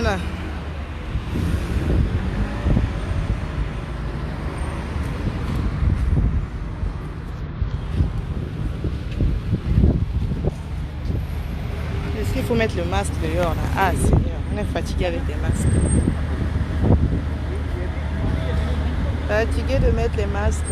Voilà. Est-ce qu'il faut mettre le masque dehors là? Ah Seigneur, on est fatigué avec les masques. Fatigué de mettre les masques.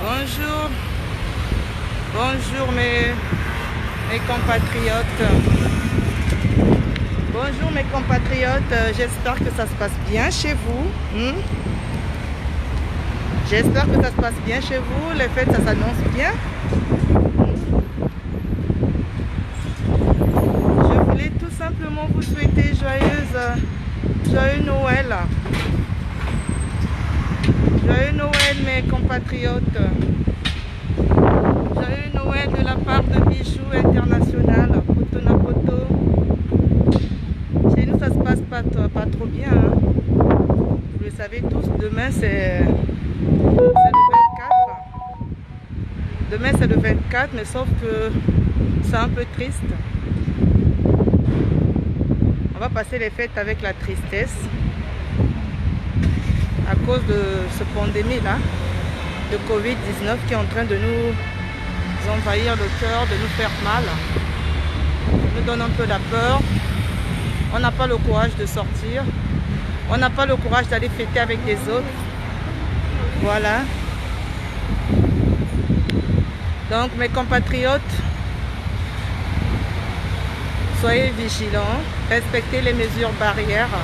Bonjour, bonjour mes compatriotes. Bonjour mes compatriotes, j'espère que ça se passe bien chez vous. J'espère que ça se passe bien chez vous, les fêtes ça s'annonce bien. Je voulais tout simplement vous souhaiter joyeux Noël. Joyeux Noël mes compatriotes. Joyeux Noël de la part de Bijoux International, Potona Poto. Chez nous ça se passe pas trop bien. Hein. Vous le savez tous, demain c'est le 24. Demain c'est le 24, mais sauf que c'est un peu triste. On va passer les fêtes avec la tristesse. À cause de ce pandémie là, de Covid-19 qui est en train de nous envahir le cœur, de nous faire mal. Ça nous donne un peu la peur. On n'a pas le courage de sortir. On n'a pas le courage d'aller fêter avec les autres. Voilà. Donc mes compatriotes, soyez vigilants, respectez les mesures barrières.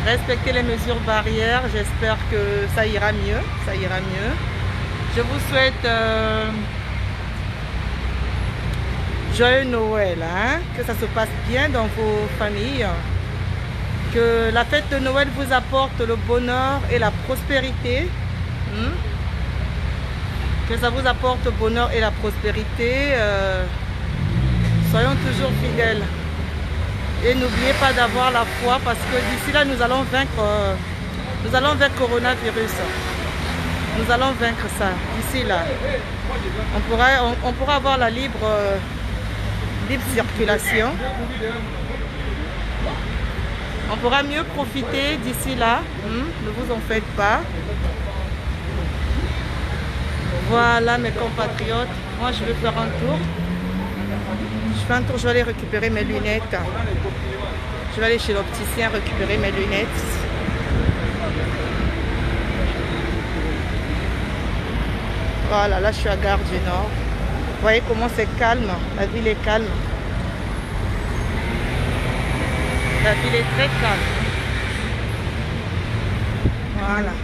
Respectez les mesures barrières, j'espère que ça ira mieux, ça ira mieux. Je vous souhaite joyeux Noël, hein? Que ça se passe bien dans vos familles, que la fête de Noël vous apporte le bonheur et la prospérité, que ça vous apporte le bonheur et la prospérité. Soyons toujours fidèles. Et n'oubliez pas d'avoir la foi parce que d'ici là, nous allons vaincre coronavirus. Nous allons vaincre ça. D'ici là, on pourra avoir la libre circulation. On pourra mieux profiter d'ici là. Ne vous en faites pas. Voilà mes compatriotes. Moi, je vais faire un tour. Je fais un tour, je vais aller récupérer mes lunettes. Je vais aller chez l'opticien récupérer mes lunettes. Voilà, là je suis à Gare du Nord. Vous voyez comment c'est calme, la ville est calme. La ville est très calme. Voilà.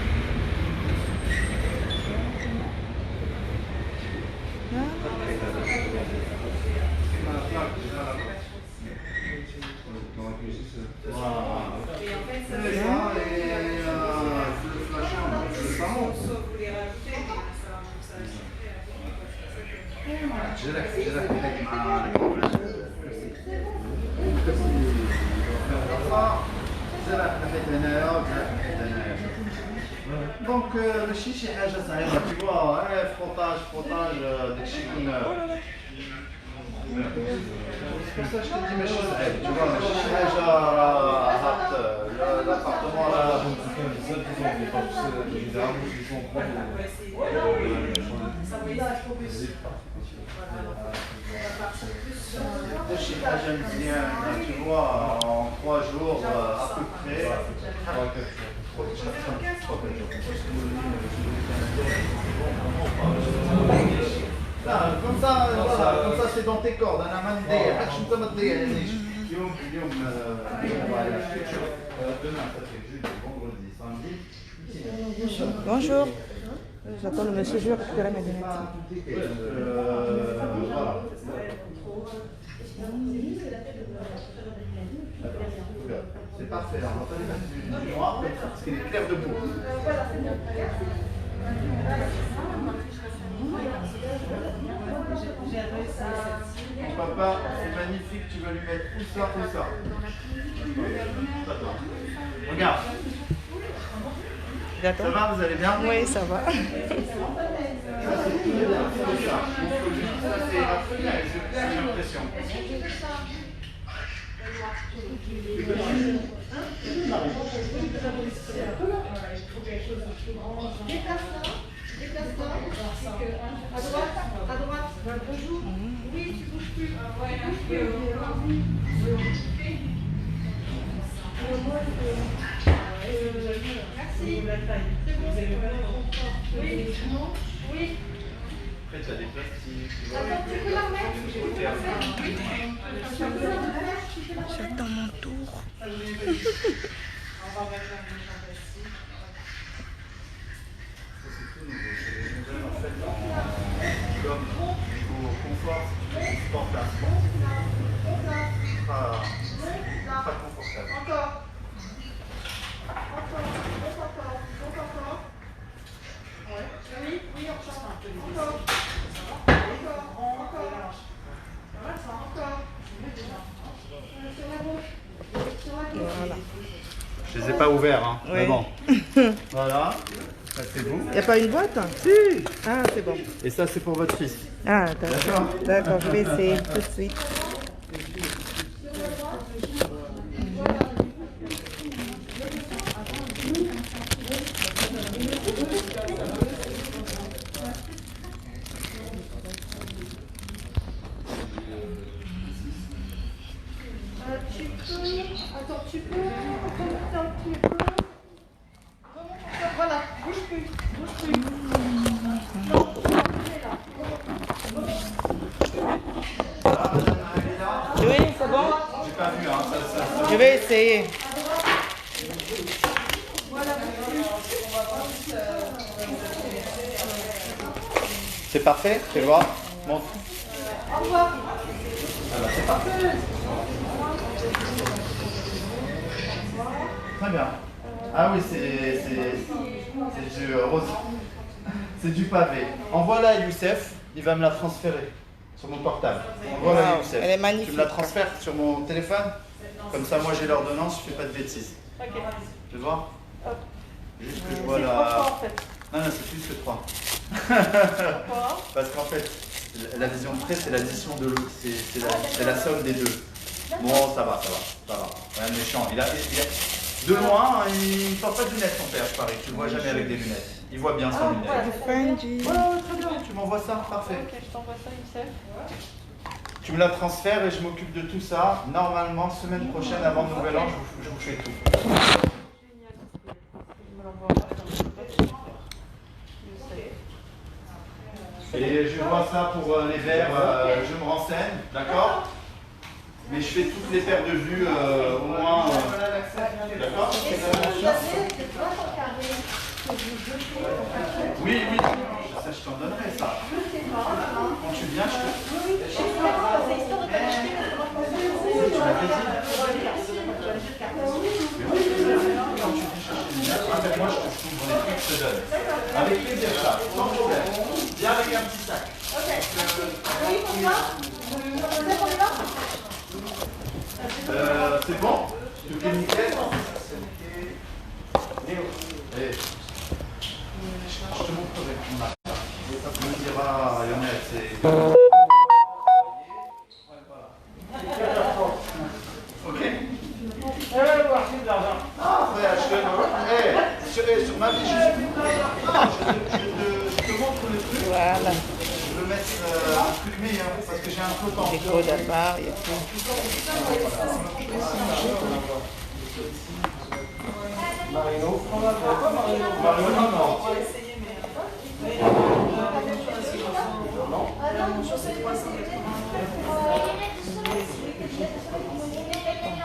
Donc ماشي شي حاجه صعيبه تيوا فروطاج داكشي يكون بصح كنتي ماشي صعيب تيوا ماشي شي حاجه هاد لابارتمون راه شي حاجه مزيانه تيوا en 3 jours à peu près. Comme ça c'est dans tes cordes, انا ما ندير حتى انت ما تضيعنيش. اليوم Bonjour. J'attends le monsieur, je vais récupérer mes lunettes. Voilà. C'est parfait, on va pas les mettre du noir parce qu'il est clair de boue. Ton papa, c'est magnifique, tu vas lui mettre tout ça, tout ça. Regarde. Ça va, vous allez bien? Oui, ça va. Ça, c'est tout bien, c'est ça. Ça, c'est absolument, j'ai l'impression. À droite, bonjour. Oui, tu bouges plus. Merci. C'est bon. Oui, oui. Après, tu as des plastiques. Attends, tu peux la remettre. J'attends mon tour. Comme niveau confort, si tu portes un pas confortable. Encore. Oui, encore. Voilà. Je les ai pas ouverts, hein. Oui. Mais bon. Voilà. Ça, c'est vous. Il n'y a pas une boîte? Si. Ah, c'est bon. Et ça, c'est pour votre fils. Ah, d'accord. D'accord, je vais essayer tout de suite. Attends, tu peux remonter un petit peu. Voilà, bouge plus, bouge plus. Non, Oui, c'est bon? J'ai pas vu, hein. Ça. Je vais essayer. C'est parfait, fais voir. Montre. au revoir. Ah bah, c'est parfait. Très bien. Ah oui, c'est du rose. C'est du pavé. Envoie-la à Youssef, il va me la transférer sur mon portable. Envoie-la à Wow, Youssef. elle est magnifique. Tu me la transfères sur mon téléphone. Comme ça, moi j'ai l'ordonnance, je fais pas de bêtises. Ok. Tu veux voir? Juste que je C'est vois trop la... fort en fait. Non, non, c'est plus que 3. Pourquoi? Parce qu'en fait, l'addition de près, c'est l'addition de l'autre. C'est la somme des deux. Bon, ça va. Rien de méchant. De loin, il ne porte pas de lunettes, son père, je parie. Tu le vois jamais avec des lunettes. Il voit bien sans lunettes. Fendi. Ouais, très bien. Tu m'envoies ça, parfait. Ok, je t'envoie ça, Youssef. Tu me la transfères et je m'occupe de tout ça. Normalement, semaine prochaine, avant le nouvel an, je vous fais tout. Et je vois ça pour les verres, je me renseigne, d'accord? Mais je fais toutes les paires de vues au moins. D'accord? Oui, ça je t'en donnerai ça. Quand tu viens, je te. Tu m'as fait dire. Quand tu viens chercher les lunettes, avec moi je te trouve les trucs, je te donne. Avec plaisir, ça, sans problème. Viens avec un petit sac. C'est bon? Tout est nickel? Eh, je te montrerai mon appart. Tu me diras, Lionel, c'est... Ok? Ah, frère, je sur ma vie, je te montre le truc. Voilà. Je veux mettre un truc meilleur parce que j'ai un peu temps. Les codes à part, il y a tout. Marino, non.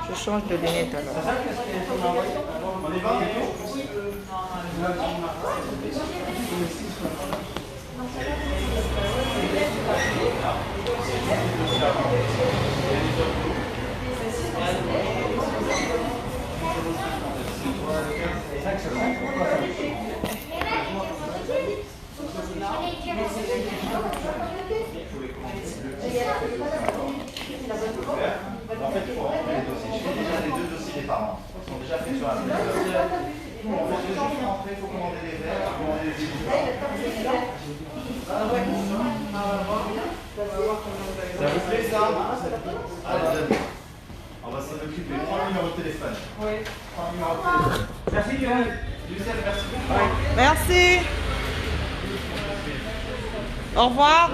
Je change de lunettes alors. On y va? En fait, il faut rentrer les dossiers. Je fais déjà les 2 dossiers des parents. Ils sont déjà faits sur la table. En fait, je vais juste rentrer, il faut commander les verres, commander les éditeurs. Ça vous plaît ça? Allez, on va s'en occuper. Prends le numéro de téléphone. Oui. Prends le numéro de téléphone. Merci Lucien, merci beaucoup. Merci. Au revoir.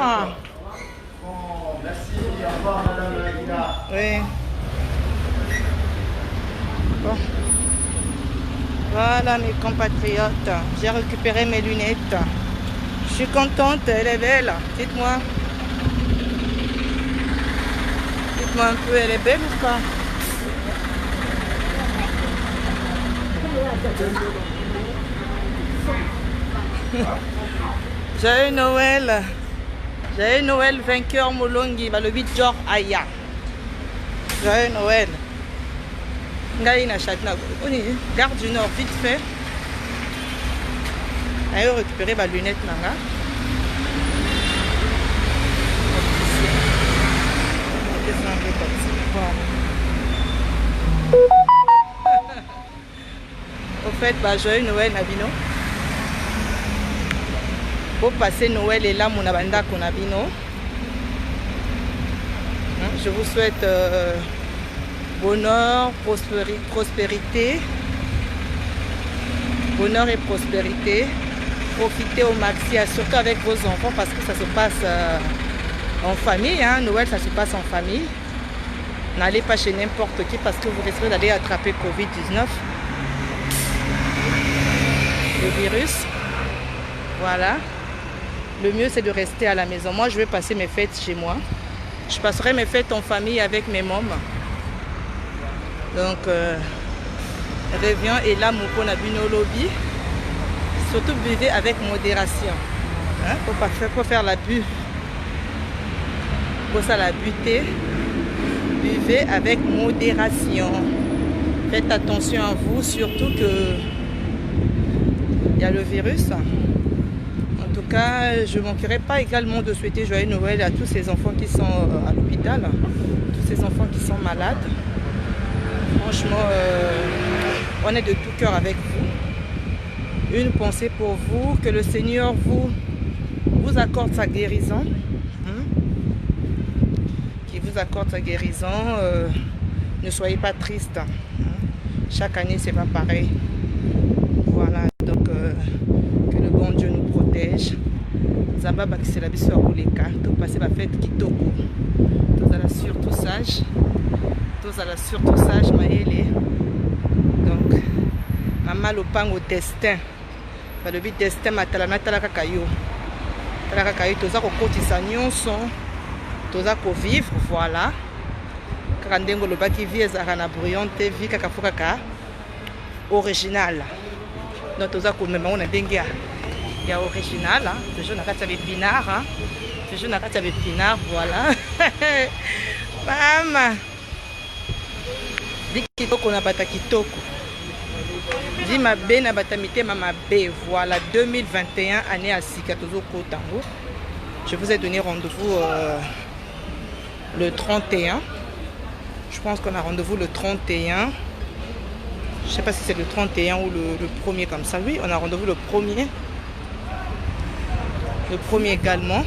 Bon, merci. Au revoir Madame Aguilar. Oui. Bon. Voilà mes compatriotes. J'ai récupéré mes lunettes. Je suis contente, elle est belle. Dites-moi. Dites-moi un peu, elle est belle ou pas? Joyeux Noël. Joyeux Noël vainqueur Molongi, le 8 Jor Aya. Joyeux Noël. Ngai na Châtenay. Gare du Nord, vite fait. Allez récupérer ma lunette nanga. Au fait, joyeux Noël Nabino. Pour passer Noël et là, mon abanda konabino. Je vous souhaite bonheur, prospérité. Bonheur et prospérité. Profitez au maxi, surtout avec vos enfants parce que ça se passe en famille. Hein. Noël, ça se passe en famille. N'allez pas chez n'importe qui parce que vous risquez d'aller attraper Covid-19. Le virus. Voilà. Le mieux, c'est de rester à la maison. Moi, je vais passer mes fêtes chez moi. Je passerai mes fêtes en famille avec mes mômes. Donc, reviens et là, mon pon a bino lobby. Surtout, buvez avec modération. Hein? Faut faire l'abus. Pour ça, la butée. Buvez avec modération. Faites attention à vous, surtout que il y a le virus. En tout cas, je ne manquerai pas également de souhaiter joyeux Noël à tous ces enfants qui sont à l'hôpital, tous ces enfants qui sont malades. Franchement, on est de tout cœur avec vous. Une pensée pour vous, que le Seigneur vous accorde sa guérison. Qu'il vous accorde sa guérison. Ne soyez pas triste. Chaque année, c'est pas pareil. Voilà, donc que le bon Dieu nous protège. Zababa qui c'est la biso à Ouleka, tout passer ma fête kitoko. Tous à la surtout sage. Tous à la surtout sage, maëlé. Donc, maman le pang au destin. Le but destin, matalana talaka kayo. Talaka kayo, tous à côté sa nyonso. Tous à vivre, voilà. Karandengo le baki vie ezarana brillante vie kakafukaka original. Donc tous à côté même on a dengue. Il y a original, hein. Toujours na kati ya épinard, hein. Toujours na kati ya épinard, voilà. Mama. Di kitoko na bata kitoko. Di mabe na bata mitema mabe, voilà 2021 année à Sika toujours kotango. Je vous ai donné rendez-vous le 31. Je pense qu'on a rendez-vous le 31. Je ne sais pas si c'est le 31 ou le premier comme ça. Oui, on a rendez-vous le premier. Le premier également.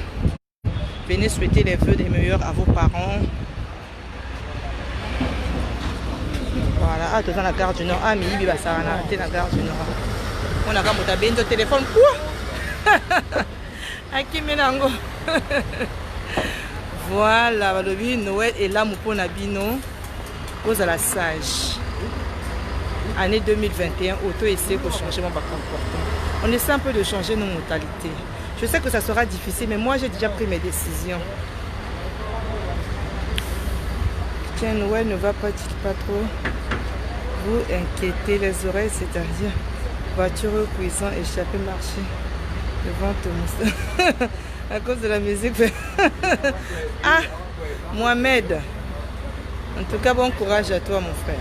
Venez souhaiter les vœux des meilleurs à vos parents. Voilà. Ah, tout dans la gare du Nord. Ah, mais il va ça, on a la gare du Nord. On a quand même un téléphone. Quoi? Akimenango. Voilà, le Noël est là, mon abino. Cause à la sage. Année 2021, auto-essai pour changer mon comportement. On essaie un peu de changer nos mentalités. Je sais que ça sera difficile, mais moi j'ai déjà pris mes décisions. Tiens, Noël ne va pas trop vous inquiéter les oreilles, c'est-à-dire voiture au cuisson, échappée marché, le ventre à cause de la musique. Ah, Mohamed. En tout cas, bon courage à toi, mon frère.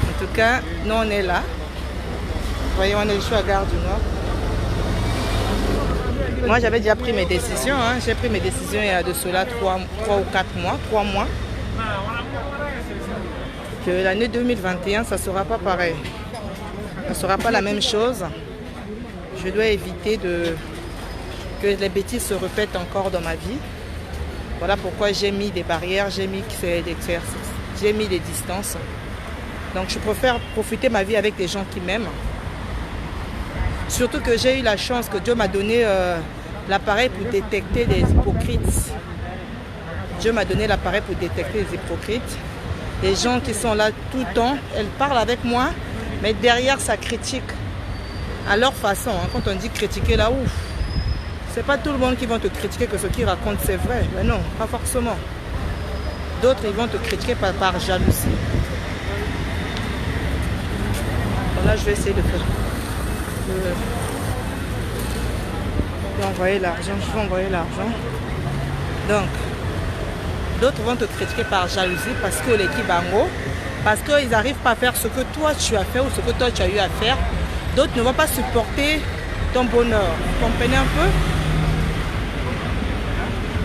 En tout cas, nous on est là. Vous voyez, on est juste à Gare du Nord. Moi, j'avais déjà pris mes décisions. Hein. J'ai pris mes décisions il y a de cela 3 ou 4 mois, 3 mois. Que l'année 2021, ça ne sera pas pareil. Ça ne sera pas la même chose. Je dois éviter que les bêtises se répètent encore dans ma vie. Voilà pourquoi j'ai mis des barrières, j'ai mis des distances. Donc je préfère profiter ma vie avec des gens qui m'aiment. Surtout que j'ai eu la chance que Dieu m'a donné l'appareil pour détecter les hypocrites. Dieu m'a donné l'appareil pour détecter les hypocrites. Les gens qui sont là tout le temps, elles parlent avec moi, mais derrière ça critique. À leur façon, hein. Quand on dit critiquer là, ouf, c'est pas tout le monde qui va te critiquer que ce qu'ils racontent c'est vrai. Mais non, pas forcément. D'autres, ils vont te critiquer par jalousie. Là, je vais essayer de envoyer l'argent. Je vais envoyer l'argent. Donc, d'autres vont te critiquer par jalousie parce que l'équipe bango, parce qu'ils n'arrivent pas à faire ce que toi tu as fait ou ce que toi tu as eu à faire. D'autres ne vont pas supporter ton bonheur. Vous comprenez un peu?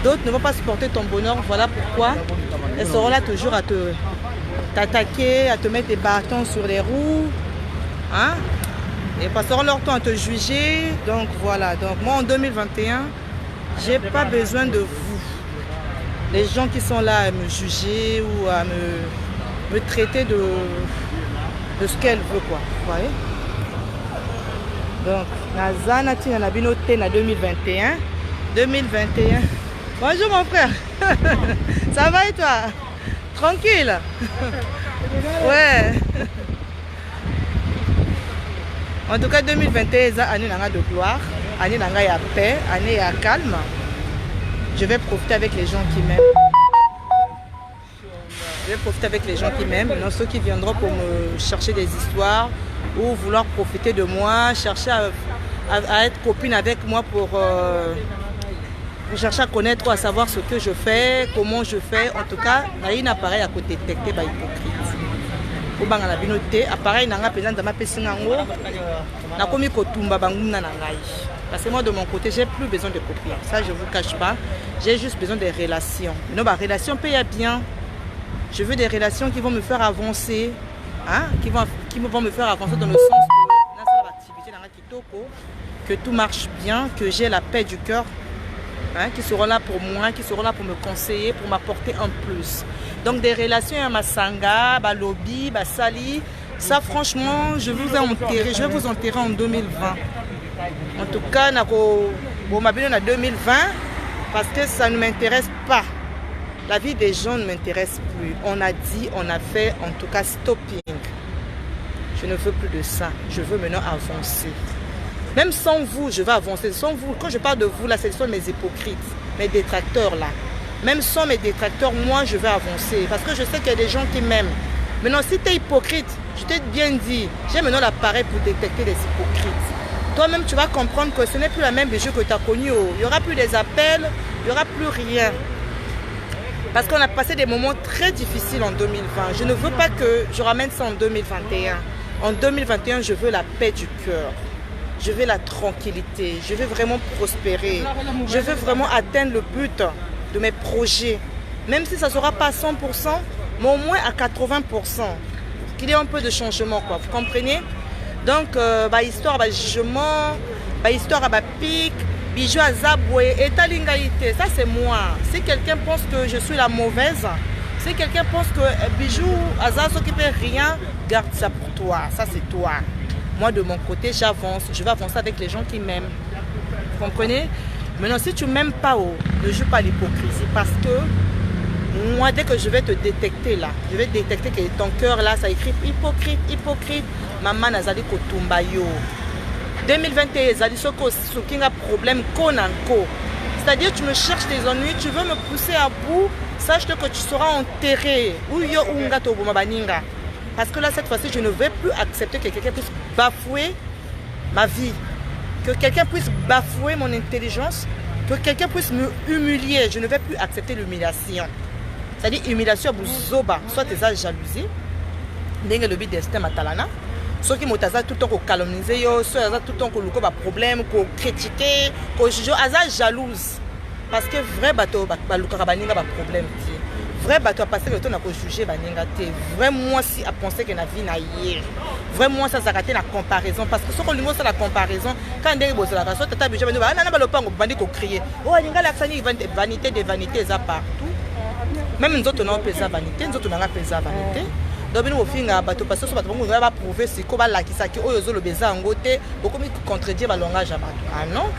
D'autres ne vont pas supporter ton bonheur. Voilà pourquoi elles seront là toujours à t'attaquer, à te mettre des bâtons sur les roues. Hein? Et passeront leur temps à te juger. Donc voilà. Donc moi en 2021, j'ai pas besoin de vous. Les gens qui sont là à me juger ou à me traiter de ce qu'elle veut, quoi. Vous voyez? Donc, Nazana Tina Nabino Tena 2021. 2021. Bonjour mon frère. Ça va et toi? Tranquille? Ouais. En tout cas, 2021 est année de gloire, année de paix, année de calme. Je vais profiter avec les gens qui m'aiment. Je vais profiter avec les gens qui m'aiment. Non, ceux qui viendront pour me chercher des histoires ou vouloir profiter de moi, chercher à être copine avec moi pour chercher à connaître ou à savoir ce que je fais, comment je fais. En tout cas, il y a un appareil à côté détecter les hypocrites. Appareil nanga pesant dans ma pesinango na komi kotumba bangumna na ngai. Parce que moi de mon côté j'ai plus besoin de copines, ça je vous cache pas, j'ai juste besoin des relations. Non, bah relations paye bien. Je veux des relations qui vont me faire avancer, hein, qui vont me faire avancer dans le sens que tout marche bien, que j'ai la paix du cœur. Hein, qui seront là pour moi, qui seront là pour me conseiller, pour m'apporter un plus. Donc des relations à Masanga, Balobi, Basali, ça franchement, je vais vous enterrer en 2020. En tout cas, on m'a bien en 2020 parce que ça ne m'intéresse pas. La vie des gens ne m'intéresse plus. On a dit, on a fait, en tout cas stopping. Je ne veux plus de ça. Je veux maintenant avancer. Même sans vous, je vais avancer. Sans vous, quand je parle de vous, là, ce sont mes hypocrites, mes détracteurs, là. Même sans mes détracteurs, moi, je vais avancer. Parce que je sais qu'il y a des gens qui m'aiment. Maintenant, si tu es hypocrite, je t'ai bien dit, j'ai maintenant l'appareil pour détecter les hypocrites. Toi-même, tu vas comprendre que ce n'est plus la même bijou que tu as connue. Il n'y aura plus des appels, il n'y aura plus rien. Parce qu'on a passé des moments très difficiles en 2020. Je ne veux pas que je ramène ça en 2021. En 2021, je veux la paix du cœur. Je veux la tranquillité, je veux vraiment prospérer, je veux vraiment atteindre le but de mes projets. Même si ça ne sera pas à 100%, mais au moins à 80%. Qu'il y ait un peu de changement, quoi. Vous comprenez? Donc, histoire à jugement, histoire à pic, bijou à zaboué, état lingaïté, ça c'est moi. Si quelqu'un pense que je suis la mauvaise, si quelqu'un pense que bijou à ça qui fait rien, garde ça pour toi, ça c'est toi. Moi, de mon côté, j'avance. Je vais avancer avec les gens qui m'aiment. Vous comprenez? Maintenant, si tu ne m'aimes pas, ne joue pas l'hypocrisie. Parce que moi, dès que je vais te détecter là, je vais détecter que ton cœur là, ça écrit hypocrite, hypocrite. Maman Nazali Kotumba yo. 2021, Zali Soko, qui a problème, konanko. C'est-à-dire, tu me cherches des ennuis, tu veux me pousser à bout, sache que tu seras enterré. Ou yo unga to baninga. Parce que là, cette fois-ci, je ne vais plus accepter que quelqu'un puisse bafouer ma vie. Que quelqu'un puisse bafouer mon intelligence. Que quelqu'un puisse me humilier. Je ne vais plus accepter l'humiliation. C'est-à-dire humiliation, zoba. Soit tes jalousie, ndenge lobi destin matalana soki moto aza tout le temps calomniser yo so aza tout le temps koluka ba problème ko critiquer ko juger aza jalouse parce que vrai bato balukaka baninga ba problème ti vrai bato a passé le temps na ko juger baninga te vrai moi si a penser que na vie na hier vrai moi ça zakaté na comparaison parce que soko lingo ça la comparaison quand ndenge bozala ka so tata bijou ba nana ba lopango bandi ko crier oh linga la sani vanité de vanité za partout même nzoto na pesa vanité nzoto na pesa vanité donc nous finga bato parce que bato bango va prouver si ko ba lakisa ki oyo zo lo beza ngote bokomi contredire ba langage à bato ah non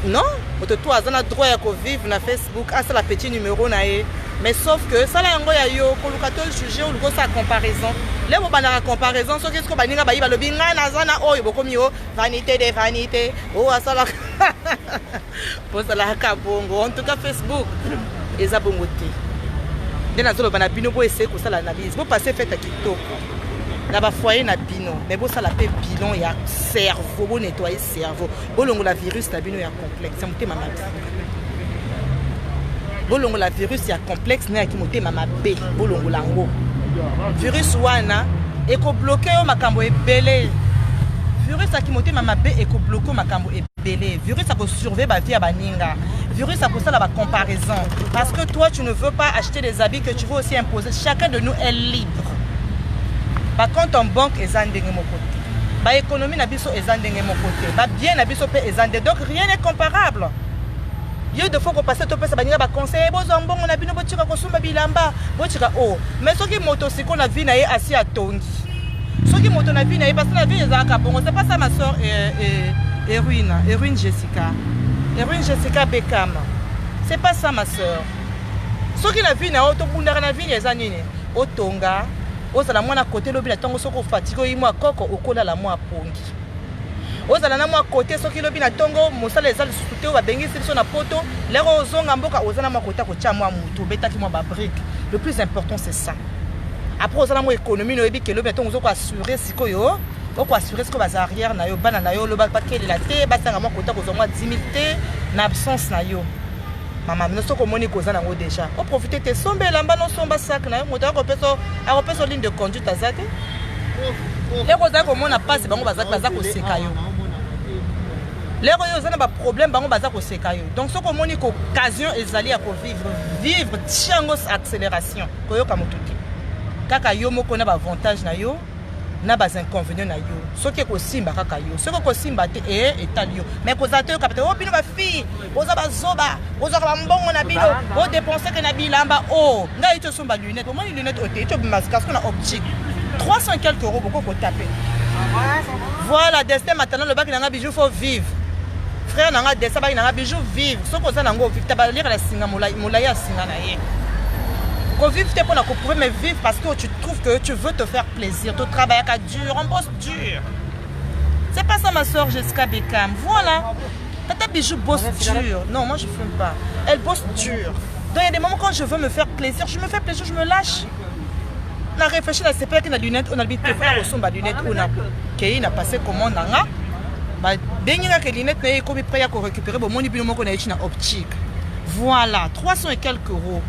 non auto toi azana droit ya ko vivre na Facebook ah ça la petit numéro na e mais sauf que ça la ngo ya yo ko lukato juger ou sa comparaison les bo bana comparaison so qu'est-ce que baninga ba lo binga na zana oyo bokomi o vanité de vanité oh asala pour ça la ka bongo en tout cas Facebook eza bongo te ndena zolo bana bino bo essayer ko sala analyse bo passer fait à kitoko na ba foyer na bino mais bo sala pe bilan ya cerveau bo nettoyer cerveau bo longo la virus na bino ya complexe motema mabe bo longo la virus ya complexe na ki motema mabe bo longo lango virus wana eko bloquer yo makambo ebele virus aki motema mabe eko bloquer makambo ebele virus ako surveiller ba vie ya baninga virus a pour ça la comparaison parce que toi tu ne veux pas acheter des habits que tu veux aussi imposer chacun de nous est libre par contre en banque ezandenge mon côté ba économie na biso ezandenge mon côté ba bien na biso pe ezandenge donc rien n'est comparable yo de fois ko passer to pesa baninga ba conseiller bozo mbongo na bino botika ko sumba bilamba botika oh mais soki moto siko na vie na ye asi atongi soki moto na vie na ye parce que na vie ezaka bongo c'est pas ça ma soeur Erwin Jessica Beckham. C'est pas ça ma soeur. Ce qui la vie na auto bundara na vie les années. Otonga, ozala mwana côté lobi la tongo soko fatigo imwa koko okola la mwa pongi. Ozala na mwa côté soki lobi na tongo mosala ezali souté ba bengi siso na poto, lero ozonga mboka ozana mwa côté ko tia mwa mutu betaki mwa ba brique. Le plus important c'est ça. Après ozala mwa économie no ebi ke lobi tongo soko assurer sikoyo. Pour assurer ce que les arrières na yo bana na yo le ba paquet la té basanga mo kota ko zongwa 10 000 té na absence na yo mama no soko moni ko za nango déjà o profiter te sombe lamba no somba sac na yo moto ko peso ligne de conduite azate le ko za ko mona passe bango baza ko seka yo le ko yo za na ba problème bango baza ko seka yo donc soko moni ko occasion ezali ya ko vivre tiango accélération ko yo kamotuki kaka yo moko na ba avantage na yo na bas inconvénients na yo soki ko simba kaka yo soki ko simba te etali yo mais ko za te kapte o bino ba fille oza ba zoba oza ba mbongo na bino o dépenser que na bilamba o ngai to somba lunette au moins lunette o te to masque na optique 300 quelques euros beaucoup ko taper voilà destin maintenant le bac na bijou faut vivre frère na destin bac na bijou vivre soko oza nango vivre ta ba lire la singa molai ya singa na ye. Vivre t'es pour la couper mais vivre parce que tu trouves que tu veux te faire plaisir, tu travailles à dur, on bosse dur. C'est pas ça ma soeur Jessica Beckham. Voilà. Tata Bijou bosse dur. Non, moi je fume pas. Elle bosse dur. Donc il y a des moments quand je veux me faire plaisir, je me fais plaisir, je me lâche. On a réfléchi à CPR qui a lunette, on a dit te faire au son lunette on a qui n'a passé commande nga. Ba denga que lunette na ko bi prêt à récupérer bon moni bino moko na na optique. Voilà, 300 et quelques euros.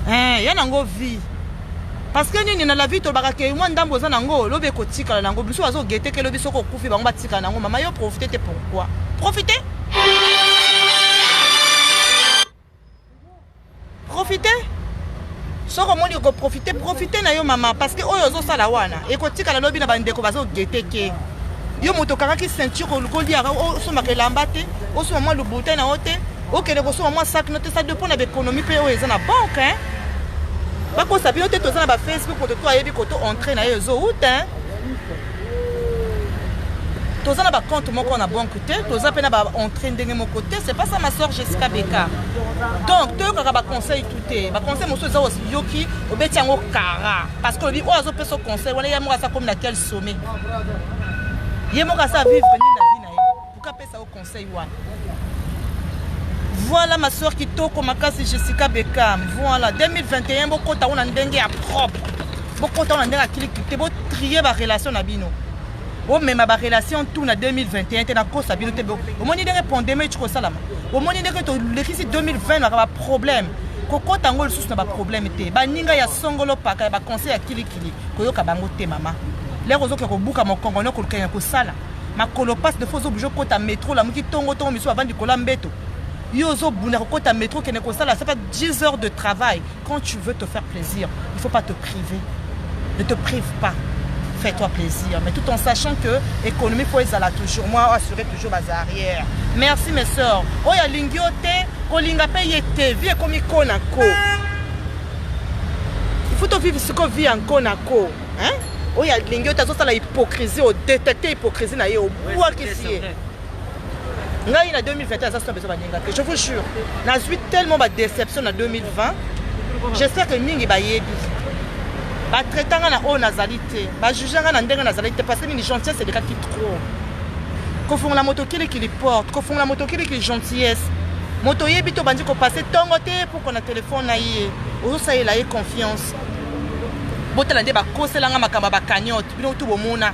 Il y a une vie. Parce que nous, dans la vie, nous avons des kotika nango biso azo gete ke lobi soko kufi bango batika nango mama yo profiter pourquoi profiter soko moni ko profiter na yo mama parce que oyo zo sala wana e kotika la lobi na bandeko bazo gete ke yo moto kaka ki ceinture ko lia o so makelamba te o so mama lubuta na ote OK les ressources moi sac note ça dépend de l'économie pe o ezana banque hein. Ba ko sabi note to za na ba Facebook ko to ayebi ko to entrer na yezo out hein. To za na ba compte moko na banque te to za pe na ba entrer ndenge mon côté c'est pas ça ma soeur Jessica Beckham. Donc to ka ba conseil tout est ba conseil mo so za aussi yoki obeti yango kara parce que lui o azo pe so conseil wala ya mo sa comme na quel sommet. Ye mo ka sa vivre ni na vie na ye. Pourquoi pe ça au conseil wa. Voilà ma soeur qui toko makasi Jessica Beckham. Voilà 2021 boko ta on ndenge ya propre. Boko ta on ndenge clique te bo trier ba relation na bino. O même ba relation tout na 2021 te na ko sabino te bo. O moni de répondre mais tu ko salama. O moni de que to le 2020 na ba problème. Koko tango le sous na ba problème te. Ba ninga ya songolo paka ba conseil ya kilikili. Koyoka bango te mama. Les rozo ke ko buka mo kongono ko kenya ko sala. Makolo passe de fois obligé kota métro la muki tongo miso avant du kolambeto. Yozo buna kota métro kene ko sala, ça fait 10 heures de travail. Quand tu veux te faire plaisir, il faut pas te priver. Ne te prive pas. Fais-toi plaisir, mais tout en sachant que l'économie faut être là toujours. Moi, assurer toujours bas arrière. Merci mes soeurs. Oh ya lingiote, ko linga paye te, vie comme ikonako. Il faut te vivre ce qu'on vit en konako, hein? Oh ya lingiote, ça la hypocrisie, au détecter hypocrisie na yo, bois qui si. Ngai na 2021 ça c'est besoin baninga. Je vous jure, na eu tellement de déception en 2020. J'espère que mingi ba yebi. Ba traitanga na o nazalité, ba juganga na ndenga nazalité parce que mingi gentillesse c'est des cas qui trop. Ko font la moto qui les porte, ko font la moto qui gentillesse. Moto yebi to bandi ko passer tongo te pour qu'on a téléphone na yé. O ça y la confiance. Botala nde ba koselanga makamba ba cagnotte, bino tout bomona.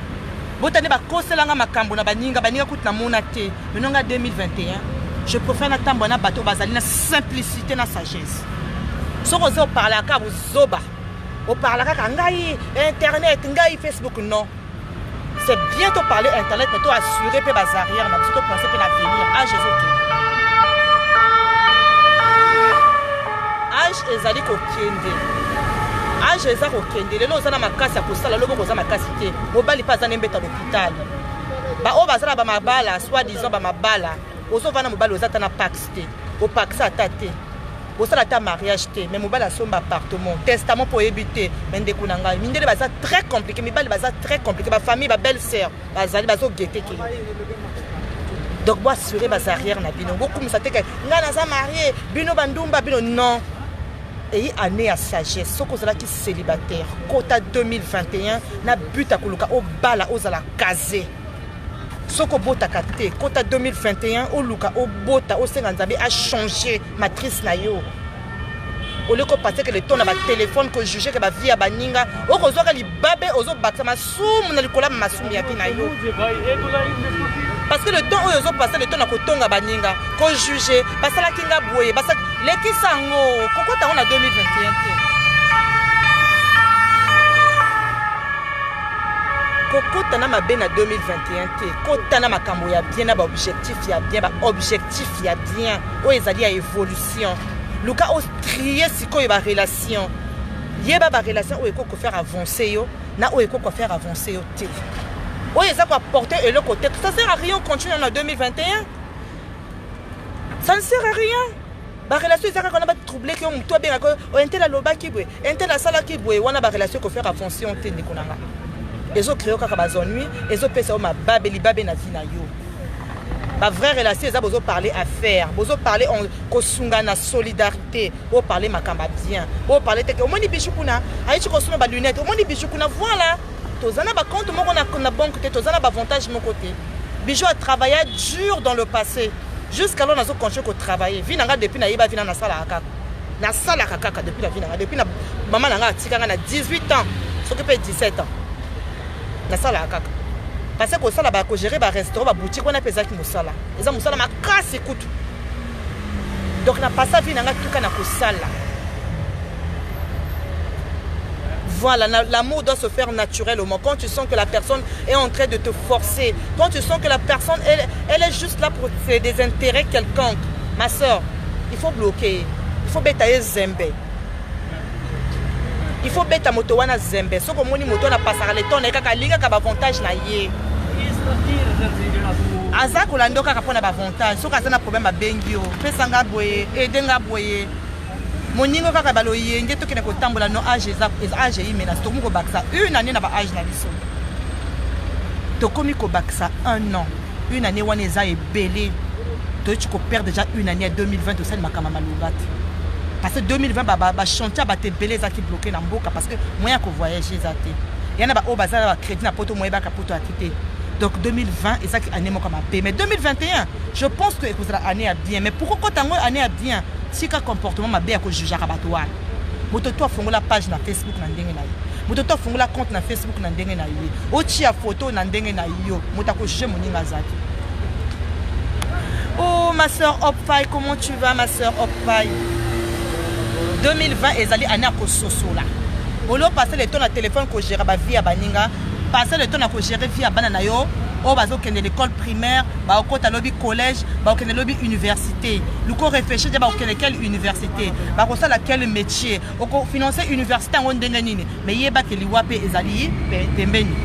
Botane ba koselanga makambo na baninga kuti na mona te. Menonga 2021, je préfère na tambo na bateau bazali na simplicité na sagesse. Soko zo parla ka zoba. O parla ka ngai internet, ngai Facebook non. C'est bien de parler internet mais toi assurer pe bazarière na tout penser pe l'avenir. Ah Jésus. Age ezali ko kende. Age eza ko kende lelo ozana makasi ya kosala lobo kozana makasi te. Mobali pa zana mbeta l'hôpital. Ba o bazala ba mabala, soit disant ba mabala. Ozo vana mobali ozata na pax te. O pax atate. Osala ta mariage te, mais mobali asomba appartement, testament pour éviter, mais ndeko na ngai. Mindele baza très compliqué, mibali baza très compliqué, ba famille, ba belle-sœur, bazali bazo guetter ki. Donc bo assurer bas arrière na bino. Beaucoup ça te que nga na za marié, bino bandumba bino non. Et année à sagesse, soko zala ki célibataire, quota 2021 na but akoluka o bala ozala casé. Soko bota kate, quota 2021 o luka o bota o senga nzambe a changé matrice na yo. Au lieu de passer que le ton na ba téléphone que juger que ba vie a baninga, o kozo ka libabe ozo baksa masum na likola masum ya pina yo. Parce que le temps où ozo passer le temps na kotonga baninga, ko juger, basala kinga boye, basa leki sango, koko ta on a 2021 te. Koko tana mabe na 2021 te. Koko tana makambo ya bien na ba objectif ya bien, ba objectif ya bien. O ezali ya évolution. Luka o trier siko ba relation. Yeba ba relation o eko ko faire avancer yo, na o eko ko faire avancer yo te. O eza ko apporter et le côté. Ça sert à rien continuer en 2021. Ça ne sert à rien. Ba relation ezaka qu'on a ba troublé que toi bien ko o entela loba ki bwe, entela sala ki bwe, wana ba relation ko faire avancer on te ndikonanga. Ezo créer kaka bazonui, ezo pesa o mababe libabe na vie na yo. Ba vraie relation eza bozo parler affaire, bozo parler en kosunga na solidarité, bo parler makamba bien, bo parler te que omoni bichukuna, aichi kosuma ba lunette, omoni bichukuna voilà. Tozana ba compte moko na banque te, tozana ba avantage mon côté. Bijou a travaillé dur dans le passé, jusqu'à là nazo continuer ko travailler. Vi nanga depuis na yeba vi na sala kaka. Na sala kaka depuis la vie nanga, depuis na maman nanga atikanga na 18 ans, s'occuper 17 ans. Na sala kaka. Parce que ça là ba ko gérer ba restaurant ba boutique on a pesa ki musala. Eza musala ma casse écoute. Donc na passa vie nanga tuka na ko sala. Voilà, l'amour doit se faire naturellement. Quand tu sens que la personne est en train de te forcer, quand tu sens que la personne elle est juste là pour ses des intérêts quelconques, ma soeur, il faut bloquer. Il faut bêter zembe. Il faut bêter moto wana zembe. So ko moni moto na passer le temps na kaka linga ka avantage na ye. Aza ko lando kaka pona ba avantage. So ka sana problème ba bengio. Pesa nga boye, edenga boye. Moningo kaka balo yenge to kena ko tambola no age age imena to ko baksa une année na ba age na biso. To komi ko baksa un an. Une année wana eza ebelé. To tu ko perdre déjà une année 2020 to sel makama malobati. Parce que 2020 ba chantier ba te belé za ki bloqué na mboka parce que moyen ko voyager za te. Yana ba o bazala ba crédit na poto moyen ba ka poto atité. Donc 2020 et ça qui année moi comme paix. Mais 2021, je pense que c'est l'année à bien. Mais pourquoi quand on année à bien, si quel comportement m'a bien que juger à batoir. Moto toi fongo la page na Facebook na ndenge na yo. Moto toi fongo la compte na Facebook na ndenge na yo. Oti ya photo na ndenge na yo. Moto ko juger moninga zaki. Oh ma sœur Opfai, comment tu vas ma sœur Opfai? 2020 ezali année à kososola. Olo passer le temps na téléphone ko gérer ba vie à baninga, passer le temps na ko gérer vie à banana yo, o bazo kende l'école primaire, ba okota lobby collège, ba okende lobby université. Luko réfléchir ba okende quelle université, ba ko sala quel métier, oko financer université en ndenge nini, mais yeba ke liwa pe ezali pembeni.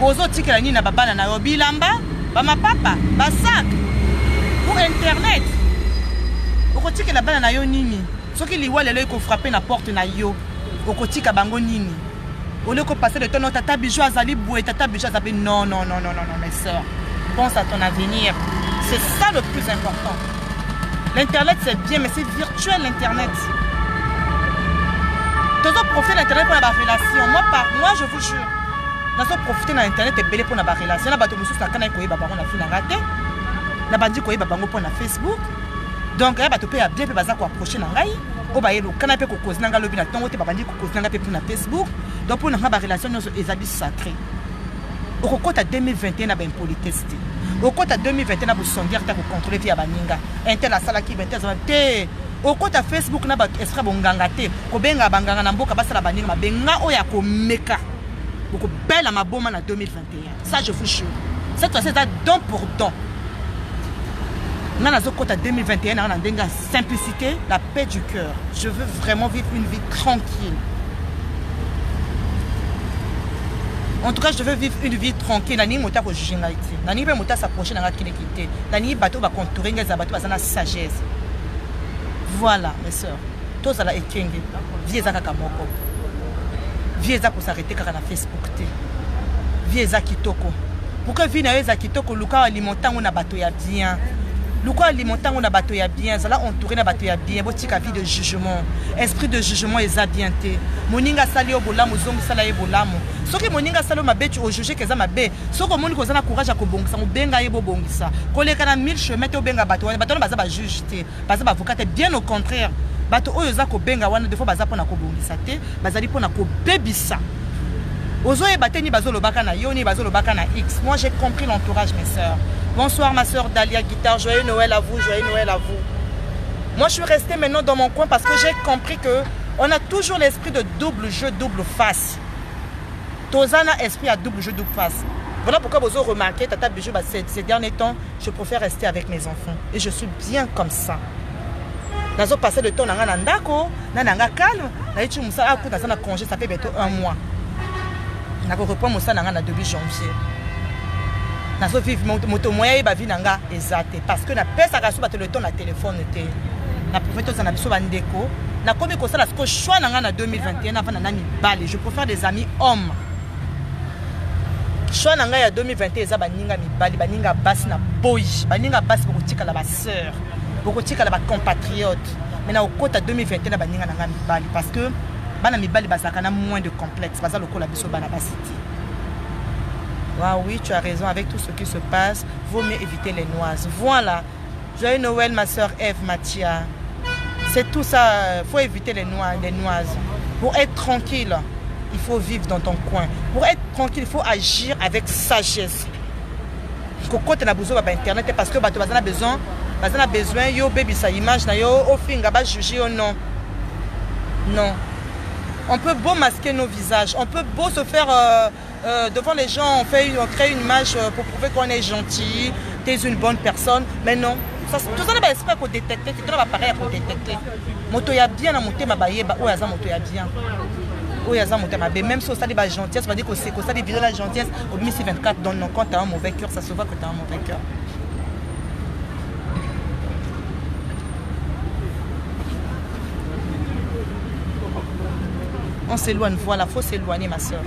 Ozo tikela nini na babana na yo bilamba, ba mapapa, ba sac pour internet. Oko tikela bana na yo nini? Soki liwa lelo ko frapper na porte na yo. Okotika bango nini? Au lieu de passer le temps, non, tata bijou azali boué, tata bijou azali. Non, non, non, non, non, non, mes soeurs. Pense à ton avenir. C'est ça le plus important. L'internet c'est bien, mais c'est virtuel l'internet. Tu dois profiter de l'internet pour la relation. Moi, je vous jure. Tu dois profiter de l'internet et belé pour la relation. Tu dois profiter de Facebook. Donc, tu peux bien approcher dans o ba yelo kana pe ko kozinanga lobi na tongo te babandi ko kozinanga pe na Facebook donc pour na ba relation nyonso ezali sacré okokota 2021 na ba impolitesse okota 2021 na bo sondière ta ko contrôler via baninga intel asala ki bente za te okota Facebook na ba esprit bonganga te ko benga banganga na mboka basala baninga mabenga oya ko meka boko bela maboma na 2021 ça je vous jure cette fois c'est don pour don. Dans la 2021, on a la simplicité, la paix du cœur. Je veux vraiment vivre une vie tranquille. En tout cas, je veux vivre une vie tranquille. Nani mota ko juger ngaiti. Nani pe mota s'approcher dans la kilekité. Nani bateau va contourer ngaza bateau va na sagesse. Voilà, mes sœurs. Tous à la ekenge. Vie za kaka moko. Vie za ko s'arrêter kaka na Facebook te. Vie za kitoko. Pourquoi vie na za kitoko luka alimentant on a bateau ya bien. Luko alimentant on a bateau ya bien, ça l'a entouré na bateau ya bien, botika vie de jugement, esprit de jugement eza bien te. Moninga sali o bolamu zongi sala ye bolamu. Soki moninga salo mabe tu o juger keza mabe. Soko moni ko zana courage ko bongisa mo benga ye bo bongisa. Ko le kana 1000 chemin te o benga bateau, bateau baza ba juge te, baza ba avocat te, bien au contraire. Bateau oyo za ko benga wana de fois baza pona ko bongisa te, bazali pona ko bebisa. Ozo e bateni bazo lobaka na yoni bazo lobaka na X. Moi j'ai compris l'entourage mes sœurs. Bonsoir ma soeur Dalia Guitare, joyeux Noël à vous, joyeux Noël à vous. Moi je suis restée maintenant dans mon coin parce que j'ai compris que on a toujours l'esprit de double jeu, double face. Tozana esprit à double jeu, double face. Voilà pourquoi vous avez remarqué, Tata Bijou, ces derniers temps, je préfère rester avec mes enfants. Et je suis bien comme ça. Nous avons passé le temps dans un andako, dans un calme, dans un congé, ça fait bientôt 1 mois. Nous avons repris mon sang dans un début janvier. Nazo vivre moto moyen ba vie nanga ezate parce que na pesa ka so ba le temps na téléphone te na profite za na biso bandeko na komi ko sala ko choix nanga na 2021 avant na mibali je préfère des amis hommes choix nanga ya 2021 eza baninga mibali baninga basi na boy baninga basi boko tikala ba sœur boko tikala ba compatriote mais na okota 2021 na baninga nanga mibali parce que bana mibali bazaka na moins de complexe baza lokola biso bana basiti. Ah oui, tu as raison, avec tout ce qui se passe, vaut mieux éviter les noises. Voilà. Joyeux Noël, ma soeur Eve Mathia. C'est tout ça, il faut éviter les noises. Pour être tranquille, il faut vivre dans ton coin. Pour être tranquille, il faut agir avec sagesse. Quand tu as besoin d'internet, parce que tu as besoin, yo baby sa image, yo ofinga ba juger ou non. Non. On peut beau masquer nos visages, on peut beau se faire devant les gens, on crée une image pour prouver qu'on est gentil, tu es une bonne personne, mais non. Tout ça, c'est pas qu'on détecte, c'est un appareil pour détecter. Moto ya bien à monter ma baie, ou ya moto ya bien. Ou ya monter ma baie, même si ça dit la gentillesse, on va dire que c'est ça dit vidéo la gentillesse, au minimum 24 dans nos comptes, tu as un mauvais cœur, ça se voit que tu as un mauvais cœur. On s'éloigne, voilà, il faut s'éloigner ma soeur.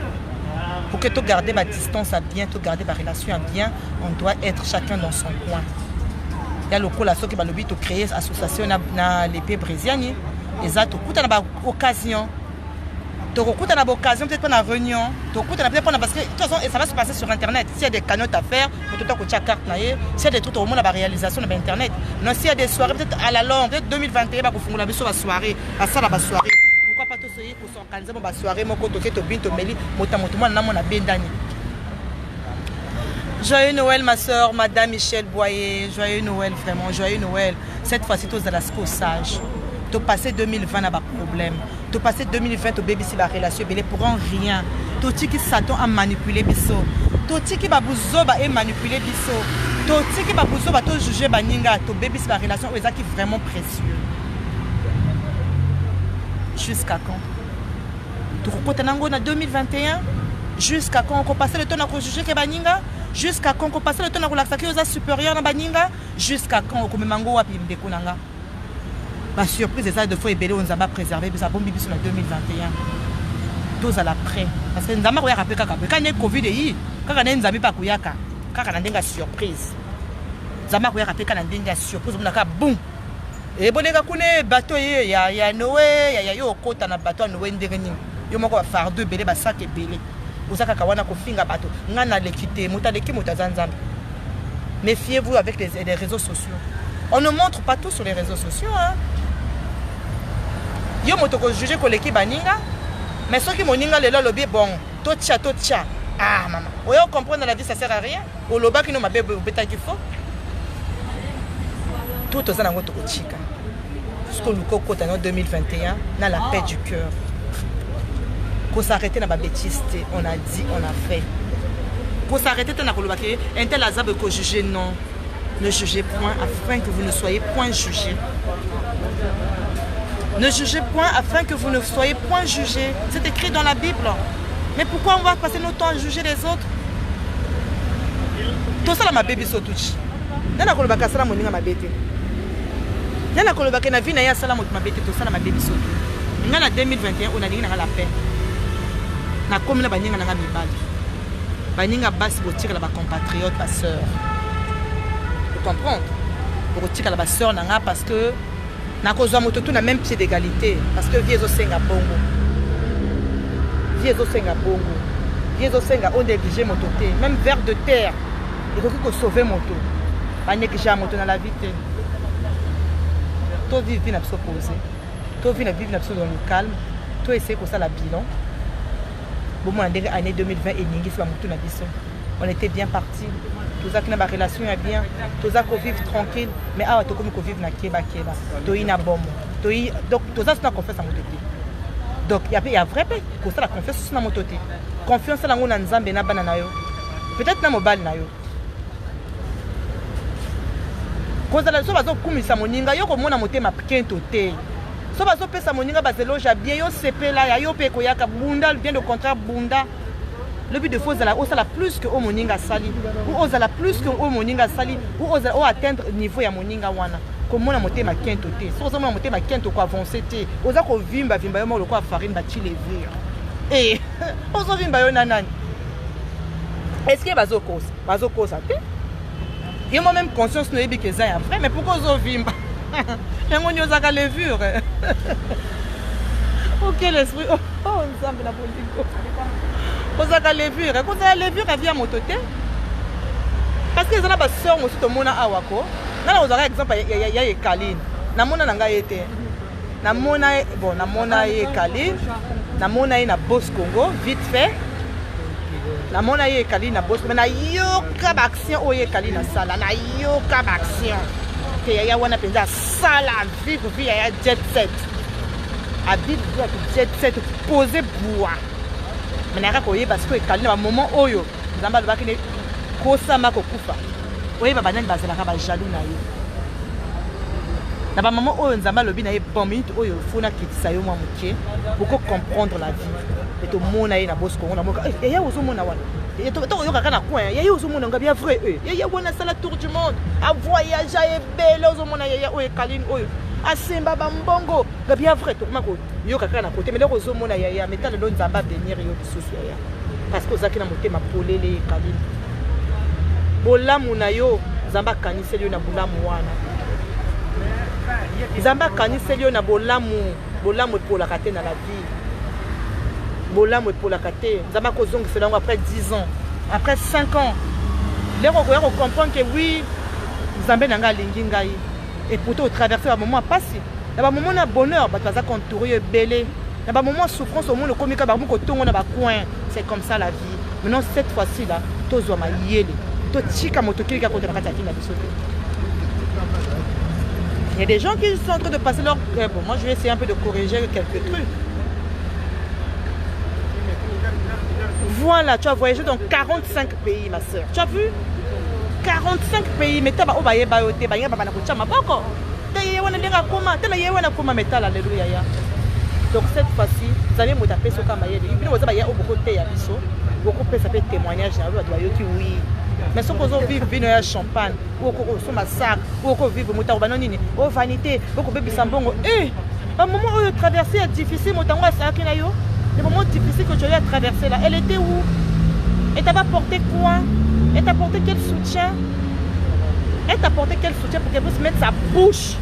Pour que tu gardes ma distance à bien, tu gardes ma relation à bien, on doit être chacun dans son coin. Il y a le coup là, qui va le créer une association dans l'épée brésilienne. Et ça, tu as une occasion. Tu as une occasion, peut-être pas une réunion. Peut-être pas parce que de toute façon, ça va se passer sur Internet. S'il y a des cagnottes à faire, tu as une carte. S'il y a des trucs au monde, la réalisation sur Internet. Non, s'il y a des soirées, peut-être à la longue, peut-être 2021, il va faire la soirée. À ça, la soirée. Pas tout ce pour s'organiser pour soirée mon côté to binto meli motamoto na mona bendani. Joyeux Noël ma soeur Madame Michel Boyer, joyeux Noël vraiment, joyeux Noël. Cette fois-ci tous à la sage. Tu passé 2020 n'a pas problème. Tu passé 2020 tu bébé si la relation belé pour rien. Tu qui s'attend à manipuler biso. Tu qui va bouzoba et manipuler biso. Tu qui va bouzoba to juger baninga tu bébé si la relation est qui vraiment précieux. Jusqu'à quand? Tu reportes nango na 2021 jusqu'à quand on passe le temps à juger que baninga? Jusqu'à quand on passe le temps à relaxer que aux supérieurs na baninga? Jusqu'à quand on mango wapi ndeko nanga? La surprise est ça de fois et belé on a préservé puis ça bombe bibi sur la 2021. Tous à l'après parce que ndama koyaka pe kaka quand il Covid yi kaka na nzambi pa kuyaka kaka na ndenga surprise. Ndama koyaka pe kana ndenga surprise on aka boum. Et boneka kune bateau ye ya Noé ya yo kota na bateau Noé ndenge nini. Yo moko ba fardeau belé ba sac belé. Osaka kawana ko finga bateau. Ngana lekite mutaleki mutazanzambi. Méfiez-vous avec les réseaux sociaux. On ne montre pas tout sur les réseaux sociaux hein. Yo motoko juger koleki baninga mais ceux qui moninga le lobby bon to tcha ah maman oyo comprendre la vie ça sert à rien au loba qui no mabe beta qu'il faut tout ça nango to chika jusqu'au lukoko en 2021 na la paix du cœur pour s'arrêter dans ma bêtise on a dit on a fait pour s'arrêter dans koloba que un tel azab ko juger non ne jugez point afin que vous ne soyez point jugés. Ne jugez point afin que vous ne soyez point jugés. C'est écrit dans la Bible. Mais pourquoi on va passer notre temps à juger les autres? Tout ça, ma bébé sotouchi. Nana kolobaka sala moninga mabete. Nana kolobaka na vie na ya sala mabete tout ça ma bébé sotou. Nga na 2021 on a dit na la paix. Na komina baninga na mibali. Baninga basi botika la ba compatriote ba sœur. Vous comprenez? Botika la ba sœur nanga parce que na kozwa moto tout na même pied d'égalité parce que vie ezosenga bongo. Vie ezosenga bongo. Vie ezosenga on négliger moto te, même vers de terre. Il faut que sauver moto. Pas négliger moto dans la vie te. To vivre na biso poser. To vivre na biso dans le calme. To essayer que ça la bilan. Bon moi en année 2020 et ningi soit moto na biso. On était bien partis. Tous qui na ba relation ya bien, tous qui vivent tranquille, mais ah to comme ko vivre na keba. To ina bomo. To donc tous ça na confiance en moto. Donc il y a vrai que ça la confiance na moto. Confiance na ngona nzambe na bana na yo. Peut-être na mobile na yo. Quand la so bazo kumisa moninga yo ko mona motema kento te. So bazo pesa moninga bazeloja bien yo sepela ya yo pe ko yaka bunda bien de contrat bunda. Le but de faux la plus que au moninga sali ou osala plus que au moninga sali ou osala ou atteindre niveau ya moninga wana comme mona motema kento te. So zo mona motema kento ko avancer te. Oza ko vimba yo mo ko farine ba ti lever. Eh ozo vimba yo nanani. Est-ce que bazo kosa te? Et moi-même conscience ne dit que ça est vrai, mais pourquoi vous vivez? Et moi nous avons levure. Ok l'esprit. Oh, nous sommes la politique. Vous avez levure. Quand vous avez levure, elle vient à mon côté. Parce que les gens ont sœur aussi tout le monde à Awako. Là vous avez exemple il y a Kaline. Na mona nanga été. Na mona bon na mona Kaline. Na mona na Boss Congo vite fait. La mona ye kali na boss mais na yoka action oye kali na sala na yoka action que ya wana penza sala vivre vie ya jet set a vivre jet set poser bois mais na ko ye parce que kali na moment oyo nzamba lobaki ne kosa mako kufa oye baba nani bazela ka ba jaloux na ye na ba moment oyo nzamba lobi na ye bon minute oyo fona kitisa yo mwa muke pour comprendre la vie. Et tout le monde est na boss Congo na moka eh ya ozo mona wana et to yo kaka na coin ya ozo mona ngabia vrai ya wana sala tour du monde a voyager et belle ozo mona ya oyo Kaline oyo asemba bambongo ngabia vrai to mako yo kaka na côté mais le ozo mona ya metal lo nzamba venir yo bisusu ya parce que ozaki na motema polele Kaline bolamu na yo nzamba kaniseli yo na bolamu wana nzamba kaniseli yo na bolamu pour la kate na la vie. Bolam pour la kate, Zama Kozong c'est après 10 ans, après 5 ans. Les gens comprennent que oui, Zambé nanga lingi ngai. Et pourtant au traverser un moment passé. Dans un moment de bonheur, tu vas contourner belé. Dans un moment de souffrance au monde le comique ba moko tongo na ba coin. C'est comme ça la vie. Maintenant cette fois-ci là, tozo ma yele. To chika motokili ka contre la kata na biso. Il y a des gens qui sont en train de passer leur... Bon, moi, je vais essayer un peu de corriger quelques trucs. Voilà, tu as voyagé dans 45 pays, ma soeur. Tu as vu? 45 pays, mais tu as donc cette fois-ci, vous allez me taper sur Kamaye. Vous avez beaucoup de témoignages. Beaucoup de témoignages. Oui. Mais si vous vivez vino ya champagne, ou vous massacre, ou vous vivez au bananini, ou vanité, ou vous vivez sambongo. Un moment où le traverser est difficile, le moment difficile que tu as traversé là, elle était où? Elle t'a apporté quoi? Elle t'a apporté quel soutien? Elle t'a apporté quel soutien pour qu'elle puisse mettre sa bouche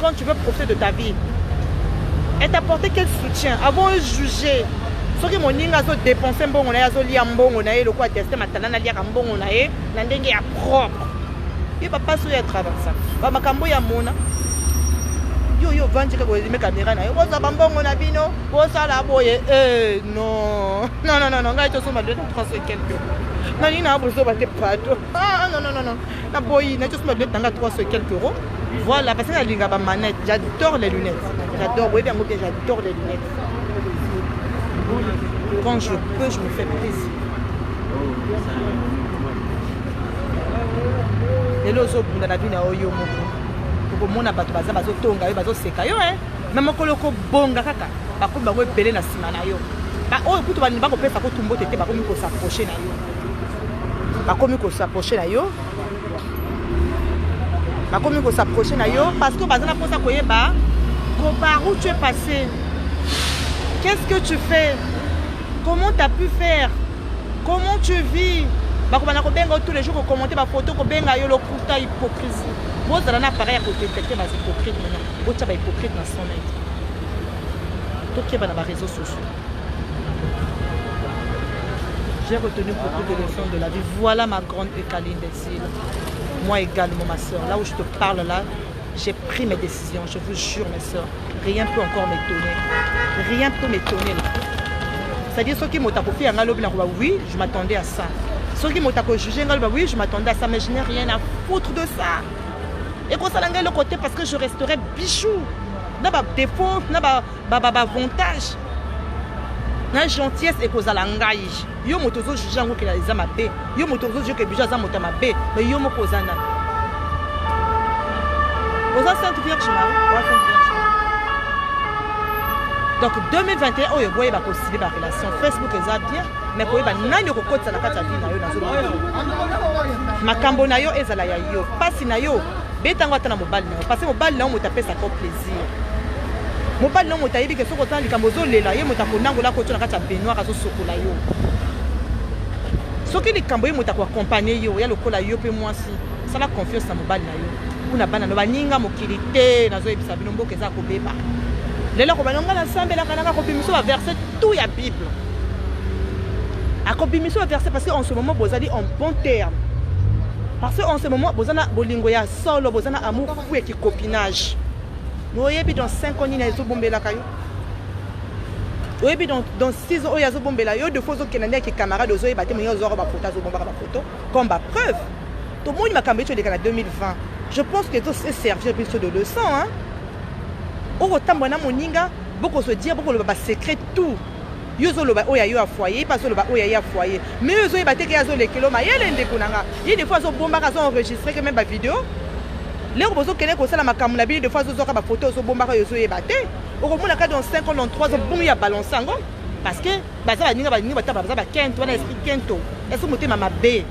quand tu veux profiter de ta vie? Elle t'a apporté quel soutien? Avant de juger. Ce qui m'a dit, c'est dépenser un bon, on a lié un bon, on a le quoi tester maintenant, on a lié un bon, on a l'ending est propre. Il va pas souhaiter travers ça. Va ma cambo ya mona. Yo vendre que vous aimez caméra na. Vous ça bon on a vino, vous ça la boye. Non. Non, gars tu sommes à 230 quelques. Non, il n'a pas besoin de pato. Ah non. Na boye, na tu sommes à 230 quelques euros. Voilà, parce que la ligne à manette, j'adore les lunettes. J'adore, oui, bien, j'adore les lunettes. Quand je peux, je me fais plaisir. Et là, on a la vie, pour mon abato, bazo tonga, bazo seka yo, même quand le bonga kaka, par contre, bago belé na simana yo. Ba oh, écoute, ba ni ba ko pesa ko tumbo tete, ba ko mi ko s'approcher na yo. Ba ko mi ko s'approcher na yo. Ba ko mi ko s'approcher na yo, parce que bazana pour ça koyeba, ko par où tu es passé. Qu'est-ce que tu fais? Comment tu as pu faire? Comment tu vis? Tous les jours, commenter ma photo, hypocrisie. Vous avez un appareil à détecter les hypocrites maintenant. Vous avez des hypocrites dans son aide. Tout qui est dans les réseaux sociaux. J'ai retenu beaucoup de leçons de la vie. Voilà ma grande Ekaline Delsile. Moi également, ma soeur. Là où je te parle, là, j'ai pris mes décisions. Je vous jure, mes soeurs. Rien ne peut encore m'étonner. Rien ne peut m'étonner. C'est-à-dire, ceux qui m'ont tapé, oui, je m'attendais à ça. Ceux qui m'ont jugé, oui, je m'attendais à ça, mais je n'ai rien à foutre de ça. Et quand ça l'a le côté, parce que je resterai bichou. N'a pas défaut, n'a pas avantage. N'a gentillesse et cause à l'angaï. Yo motozo jugé en que les amabé. Yo motozo jugé que bija za motamabé. Mais yo mo kozana. Osa Sainte Vierge Marie. Donc 2021, oh yo boye ba possible ba relation Facebook eza bien. Mais pour ba nani ko kotsa na kata vie na yo nazo. Makambo na yo ezala ya yo. Pasi na yo betango atana mobali na yo. Parce que mobali na yo motapesa ko plaisir. Mobali na yo motayibi ke soko tana likambo zo lela ye motako nangola ko tona kata benoir azo sokola yo. Soki likambo ye motako accompagner yo ya lokola yo pe mwasi. Sala confiance na mobali na yo. Una bana no baninga mokilité nazo ebisa bino mboka eza ko beba. Lelo ko banonga na sambela kanaka ko bimiso ba verset tout ya Bible. Akobimiso ba verset parce qu'en ce moment bozali en bon terme. Parce qu'en ce moment bozana bolingo ya solo bozana amour fou et qui copinage. Oyebi dans 5 ans ina zo bombela kayo. Oyebi dans 6 ans ya zo bombela yo de fois zo kenanda ki camarade zo yeba te mo zo ba photo zo bomba ba photo comme ba preuve. Tout le monde m'a cambié sur les canaux 2020. Je pense que tout c'est servi plus de leçon hein. Autant bona moninga beaucoup se dire beaucoup le ba secret tout. Yo zo lo ba oya yo a foyer parce que le ba oya ya foyer. Mais yo zo yeba te ke zo le kilo ma yele ndekunanga. Il des fois zo bomba ka zo enregistrer que même ba vidéo. Les robots qui sont là, ma vie de fois, ils ont photo, ils ont bombardé, ils ont ébatté. Au moins, dans 5 ans, dans 3 ans, ils ont balancé. Parce que, ça va venir, ça va esprit Kento. Est-ce que vous ma bé?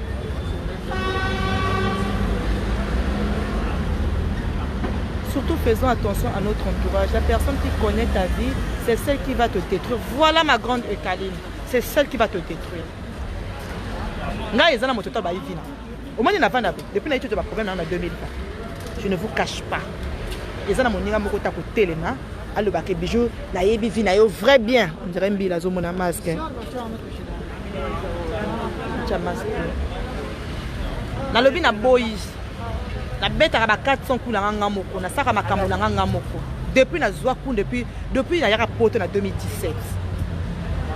Surtout, faisons attention à notre entourage. La personne qui connaît ta vie, c'est celle qui va te détruire. Voilà ma grande Ekaline. C'est celle qui va te détruire. Là, ils ont un moto, au moins, il y a un depuis que tu as un problème en 2020. Je ne vous cache pas. Les gens qui ont été côté là, alors que bijou, la yebi vina yo vrai bien. On dirait mbi la zo mona masque. Cha masque. Na lobi na boys. Na beta ba 400 kula nganga moko, na saka makambo na nganga moko. Depuis na zwa ku depuis na yaka poto na 2017.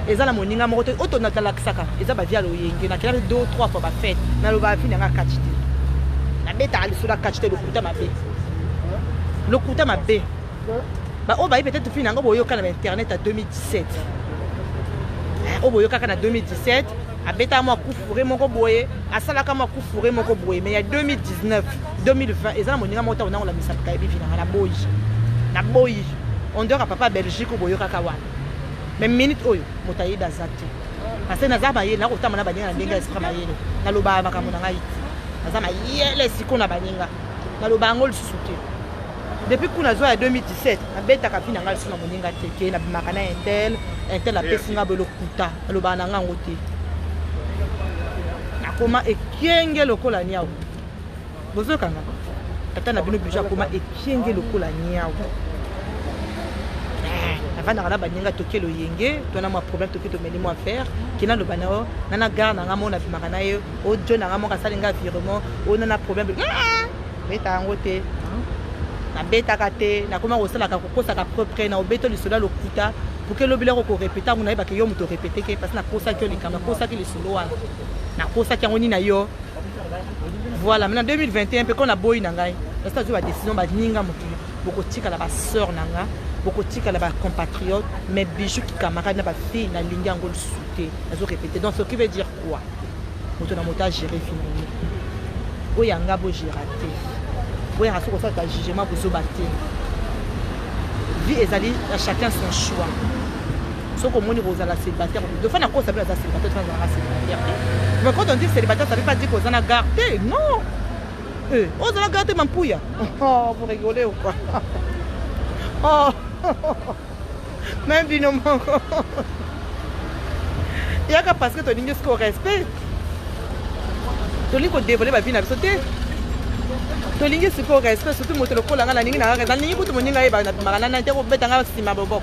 Eza na moninga moko te auto na tala kisaka. Eza ba via lo yenge na kila 2-3 fois ba fête. Na lo ba fini nga kachite. Na beta ali sura kachite lo kuta mabe. lokuta mabe ba oba peut-être fini ngo boyoka na internet à 2017 o boyoka na 2017 abeta moi kufure moko boye asalaka moi kufure moko boye mais il y a 2019 2020 ezana moninga mota ona la misapaka ebi vina na boyi on dira papa Belgique boyoka kawana mais minute oyo motaïda zati parce que nazaba yé na kotama na baninga na ndenge esprit mayele na loba makambo na ngai nazama yele sikona baninga na loba ngol susuke depuis qu'on a joué à 2017 na beta kapi na ngai sona moninga teke na bimakana intel a pesinga bolo kuta na loba na ngango te na koma ekenge lokola niao bozo kanga tata na bino bija koma ekenge lokola niao avant na baninga toke lo yenge to na mo problème toke to meni mo affaire kina lo banao nana gar na ngamo na bimakana ye o jo na ngamo ka salinga virement o nana problème beta ngo te na beta kate na koma osala ka kokosa ka propre na obeto lisolo lokuta pour que l'obile ko répéter on ba ke yo muto répéter que parce na kosa que likama kosa que lisolo wana na kosa ki ngoni na yo voilà maintenant 2021 pe qu'on a boy na ngai ça tu va décision ba ninga mutu boko tika la ba sœur nanga boko tika la ba compatriote mais bijou ki camarade na ba fille na linga ngol souté azo répéter donc ce qui veut dire quoi muto na mota gérer finalement oyanga bo gérater oui, à ce que ça t'a jugement pour se battre. Vie et ali à chacun son choix. Sauf que mon niveau à la célibataire, de fois on s'appelle la célibataire, on a célibataire. Mais quand on dit célibataire, ça ne veut pas dire qu'on a gardé, non. On a gardé ma pouille. Oh, vous rigolez ou quoi? Oh, même binom. Il y a qu'à parce que tu as dit ce qu'on respecte. Tu as dit qu'on développe la vie dans le sauté. Tolingi siko respect surtout moto lokola nga na ningi na nga ningi kutu moninga eba na magana na te ko betanga sima loboko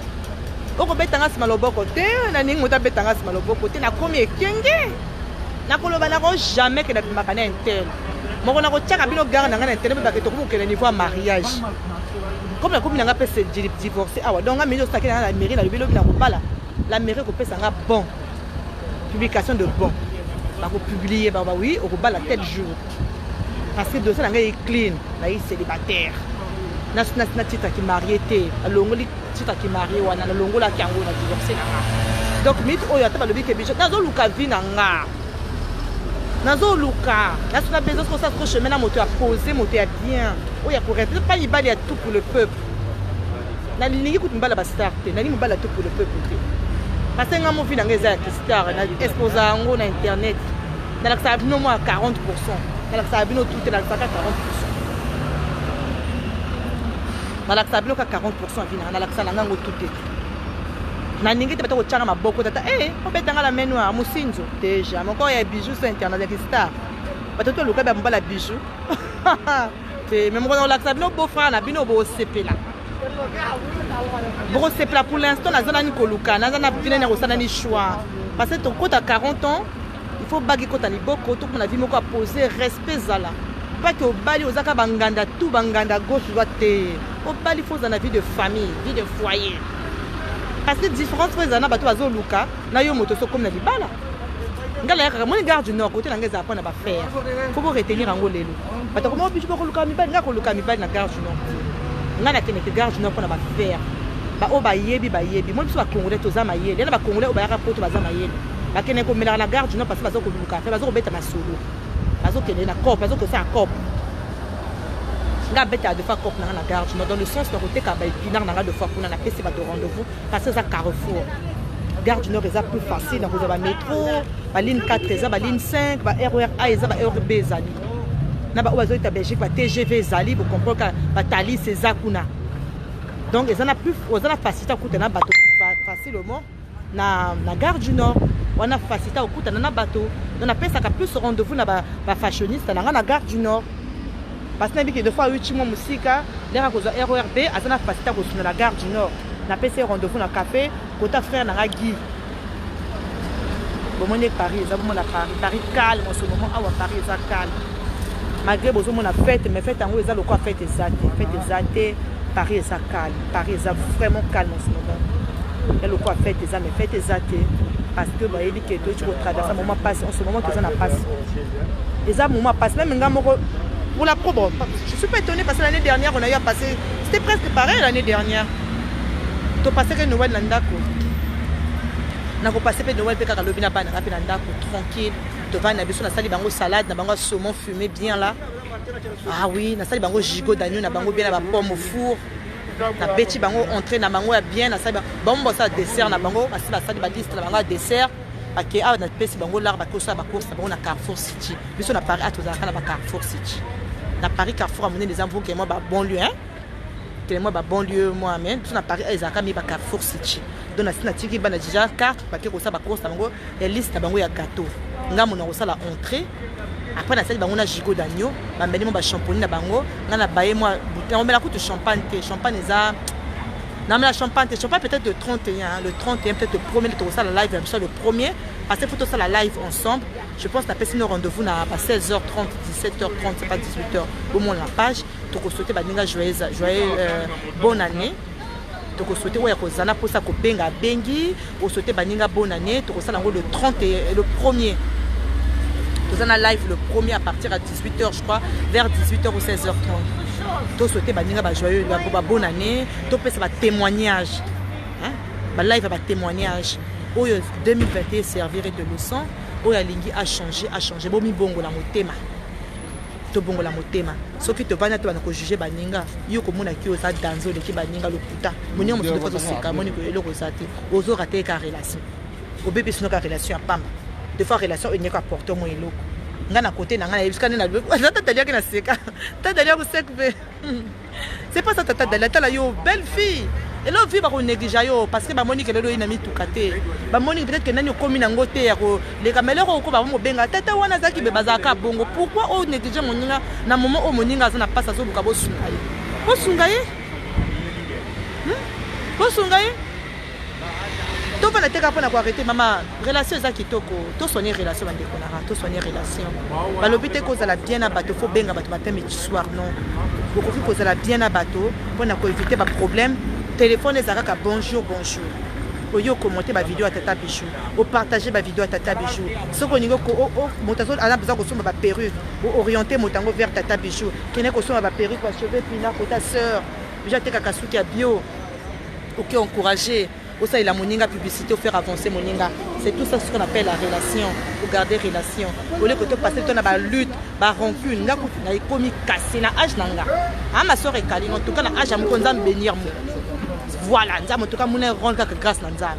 oko betanga sima loboko te na ningi moto betanga sima loboko te na komi ekenge na koloba na ko jamais que na magana intel moko na ko tchaka bino gar na nga na intel ba ke to ko ke niveau mariage comme na komi na nga pese divorcer awa donc nga mizo saki na la mairie na lobelo bina ko bala la mairie ko pesa nga bon publication de bon ba ko publier ba oui ko bala tel jour. Parce que dossier est clean, là il est célibataire. Na titre qui marié té, la longue titre qui marié ou na longue la qui a divorcé na. Donc mit o ya taba lobi ke bijo nazo luka vi na nga. Nazo luka, na suna besoin que ça se chemin na moto a poser, moto a bien. O ya correct, pas il bali à tout pour le peuple. Na lingi ku mbala ba start, na ni mbala tout pour le peuple. Parce que nga mo vi na ngeza ki star na exposa ngo na internet. Na la ça no moi 40%. Ça a bien tout est dans le 40%. Dans la sabino 40% vina na la sala ngango tout est. Na ningi te bata ma boko tata on betanga la menu a musinzo déjà mon ko ya bijou sur internet avec star. Bata to luka ba mbala bijou. Te même quand on la sabino beau frère na bino bo sepela. Bo sepela pour l'instant na zona ni koluka na zona vina na osana ni choix. Parce que ton compte à 40 ans il faut baguer quand on est beaucoup tout mon avis moko a poser respect zala pas que au bali aux aka banganda tout banganda gauche droite au bali faut dans la vie de famille vie de foyer parce que différence fois zana bato bazo luka na yo moto so comme na libala ngala ya kaka mon garde du nord côté na ngeza apona ba faire faut vous retenir en lelo bato comment bitu ko luka mi bali ngako luka mi bali na garde du nord ngana kene ke garde du nord pona ba faire ba o ba yebi mo biso ba congolais to za mayele na ba congolais o ba ya poto ba za mayele bakene ko mela na garde non parce que bazo ko luka fe bazo ko beta na solo bazo kene na cop bazo ko sa cop nga beta de fois cop na garde non dans le sens de côté ka ba dinar na de fois kuna na pese ba de rendez-vous parce que ça Carrefour garde nord est plus facile na ko ba métro ba ligne 4 eza ba ligne 5 ba RER A eza ba RB zali na ba ozo ta Belgique ba TGV zali vous comprenez ka ba tali c'est zakuna donc eza na plus eza na facilité ko tena bato facilement na gare du nord on a facilité au kuta na bateau on a pensé qu'à plus rendez-vous na ba fashioniste na gare du nord parce que n'importe deux fois ultimo musika les rakozo RERB azana facilité ko na la gare du nord na pensé rendez-vous na café kota frère na Guy bon mon Paris ça bon la Paris calme en ce moment à Paris ça calme malgré besoin mon fête mais fête en haut ça le quoi fête exaté Paris ça calme Paris ça vraiment calme en ce moment et le quoi fête exaté parce que bah il dit que tu traverses un moment passe en ce moment que ça n'a pas et ça moment passe même nga moko Pour la pro, bon, je ne suis pas étonnée parce que l'année dernière, on a eu à passer. C'était presque pareil l'année dernière. Tu as passé que Noël Nandako. On a passé que Noël tranquille. Tu vas dans la salle de salade, dans la saumon fumé bien là. Ah oui, dans la salle de gigot d'agneau, dans la bien la pomme au four. Na petit bango entrer na bango bien na salle bango ça dessert na bango parce que la salle de la bango dessert. Parce que na petit bango là ba kosa ba course bango na Carrefour City. Biso na Paris à tous na ba Carrefour City. Na Paris Carrefour a mené des enfants qui moi ba bon lieu hein. Que moi ba bon lieu moi même. Biso na Paris ezaka mi ba Carrefour City. Donc na sina tiki ba na déjà carte parce que kosa ba course bango les listes na bango ya gâteau. Nga mona kosa la entrée. Après, on a dit que gigot d'agneau, on a mis champagne na bango, on a baillé moi bouteille, on met la coupe de champagne, champagne ça. Non mais la champagne peut-être le 31, peut-être le premier, ça la live, le premier, parce que faut tout ça la live ensemble. Je pense que la personne au rendez-vous à 16h30, 17h30, c'est pas 18h, au moins la page. Donc on souhaite baninga joyeuse bonne année. Donc on souhaite ouais kozana pour ça ko benga bengi, on souhaite baninga bonne année, donc ça le 30 et le premier. Nous avons live le premier à partir à 18h, je crois, vers 18h ou 16h30. Nous souhaitons que joyeux, bonne année. Nous faisons un témoignage. Live un témoignage. 2021 servirait de leçon. Lingui a changé. Bon, mi bongo la motema. To bongo la motema. Ce qui te va na to na ko juger baninga. Yo ko mona ki oza danzo le ki baninga lo puta. Moni mo so ko sika moni ko elo ko sati. Ozo rater ka relation. Au bébé sino ka relation à pamba. Des fois relation il n'y a qu'à porter mon eloko ngana côté na ngana yebisika na tata dalia ki na seka tata dalia ko sekbe c'est pas ça tata dalia tala yo belle fille et là vie ba ko négliger yo parce que ba moni que lelo ina mi tukate ba moni peut-être que nani komi na ngote ya ko les caméras ko ba mo benga tata wana zaki be bazaka bongo pourquoi o négliger moninga na moment o moninga za na passa zo buka bo sungaye bo sungaye donc on a été capable d'arrêter maman relation ça qui toko to soigner relation bande konara to soigner relation ba lobité cause la bien à bateau faut benga bateau matin mais soir non beaucoup faut cause la bien à bateau pour na ko éviter ba problème téléphone ezaka bonjour oyo commenter ba vidéo à tata bichou ou partager ba vidéo à tata bichou ce qu'on ningo ko motazo ana besoin ko somba ba perruque ou orienter motango vers tata bichou kene ko somba ba perruque ba cheveux pina pour ta sœur déjà te kakasuki ya bio OK encourager. Aussi, il a moninga publicité pour faire avancer moninga. C'est tout ça ce qu'on appelle la relation, pour garder relation. Au lieu que tu passes ton la lutte, la rancune, na komi cassé na âge nanga. Ah ma soeur est calée, en tout cas na âge amko nzam bénir mo. Voilà, nzam en tout cas moulin rendre quelque grâce na nzam.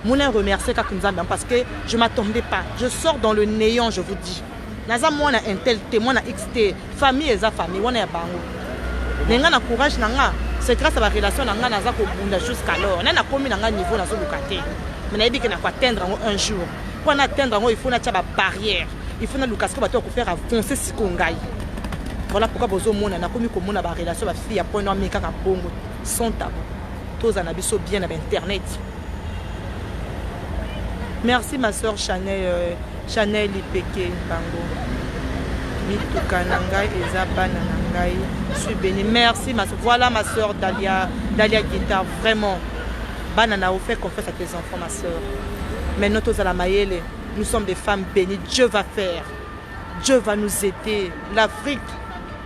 Moulin remercier quelque nzam parce que je m'attendais pas. Je sors dans le néant, je vous dis. Nazam moi na intel témoin na XT, famille et famille, on est bango. Nenga na courage nanga. C'est grâce à la relation nanga naza ko bunda jusqu'alors. On a commis nanga niveau na so bukate. Mais na yebi que na ko atteindre un jour. Pour atteindre il faut na tia ba barrière. Il faut na lukasko ba to ko faire avancer sikongai. Voilà pourquoi bozo mona na komi ko mona ba relation ba fille ya point no meka ka bongo sans tabou. Tous en abiso bien à internet. Merci ma soeur Chanel Ipeke Bango. Je suis bénie. Merci ma soeur. Voilà ma soeur Dalia Guitar. Vraiment. Banana, fait confiance à tes enfants, ma soeur. Mais nous tous à la Mayele, nous sommes des femmes bénies. Dieu va faire. Dieu va nous aider. L'Afrique,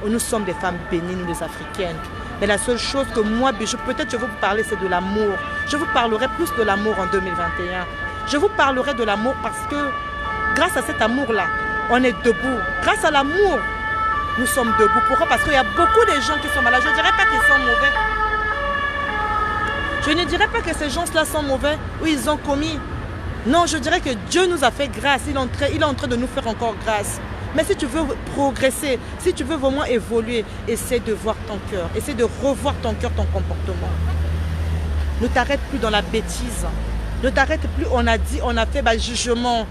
nous sommes des femmes bénies, nous les Africaines. Mais la seule chose que moi, peut-être je vais vous parler, c'est de l'amour. Je vous parlerai plus de l'amour en 2021. Je vous parlerai de l'amour parce que grâce à cet amour-là, on est debout. Grâce à l'amour, nous sommes debout. Pourquoi? Parce qu'il y a beaucoup de gens qui sont malades. Je ne dirais pas qu'ils sont mauvais. Je ne dirais pas que ces gens-là sont mauvais ou ils ont commis. Non, je dirais que Dieu nous a fait grâce. Il est en train de nous faire encore grâce. Mais si tu veux progresser, si tu veux vraiment évoluer, essaie de voir ton cœur. Essaie de revoir ton cœur, ton comportement. Ne t'arrête plus dans la bêtise. Ne t'arrête plus, on a dit, on a fait bah, jugement.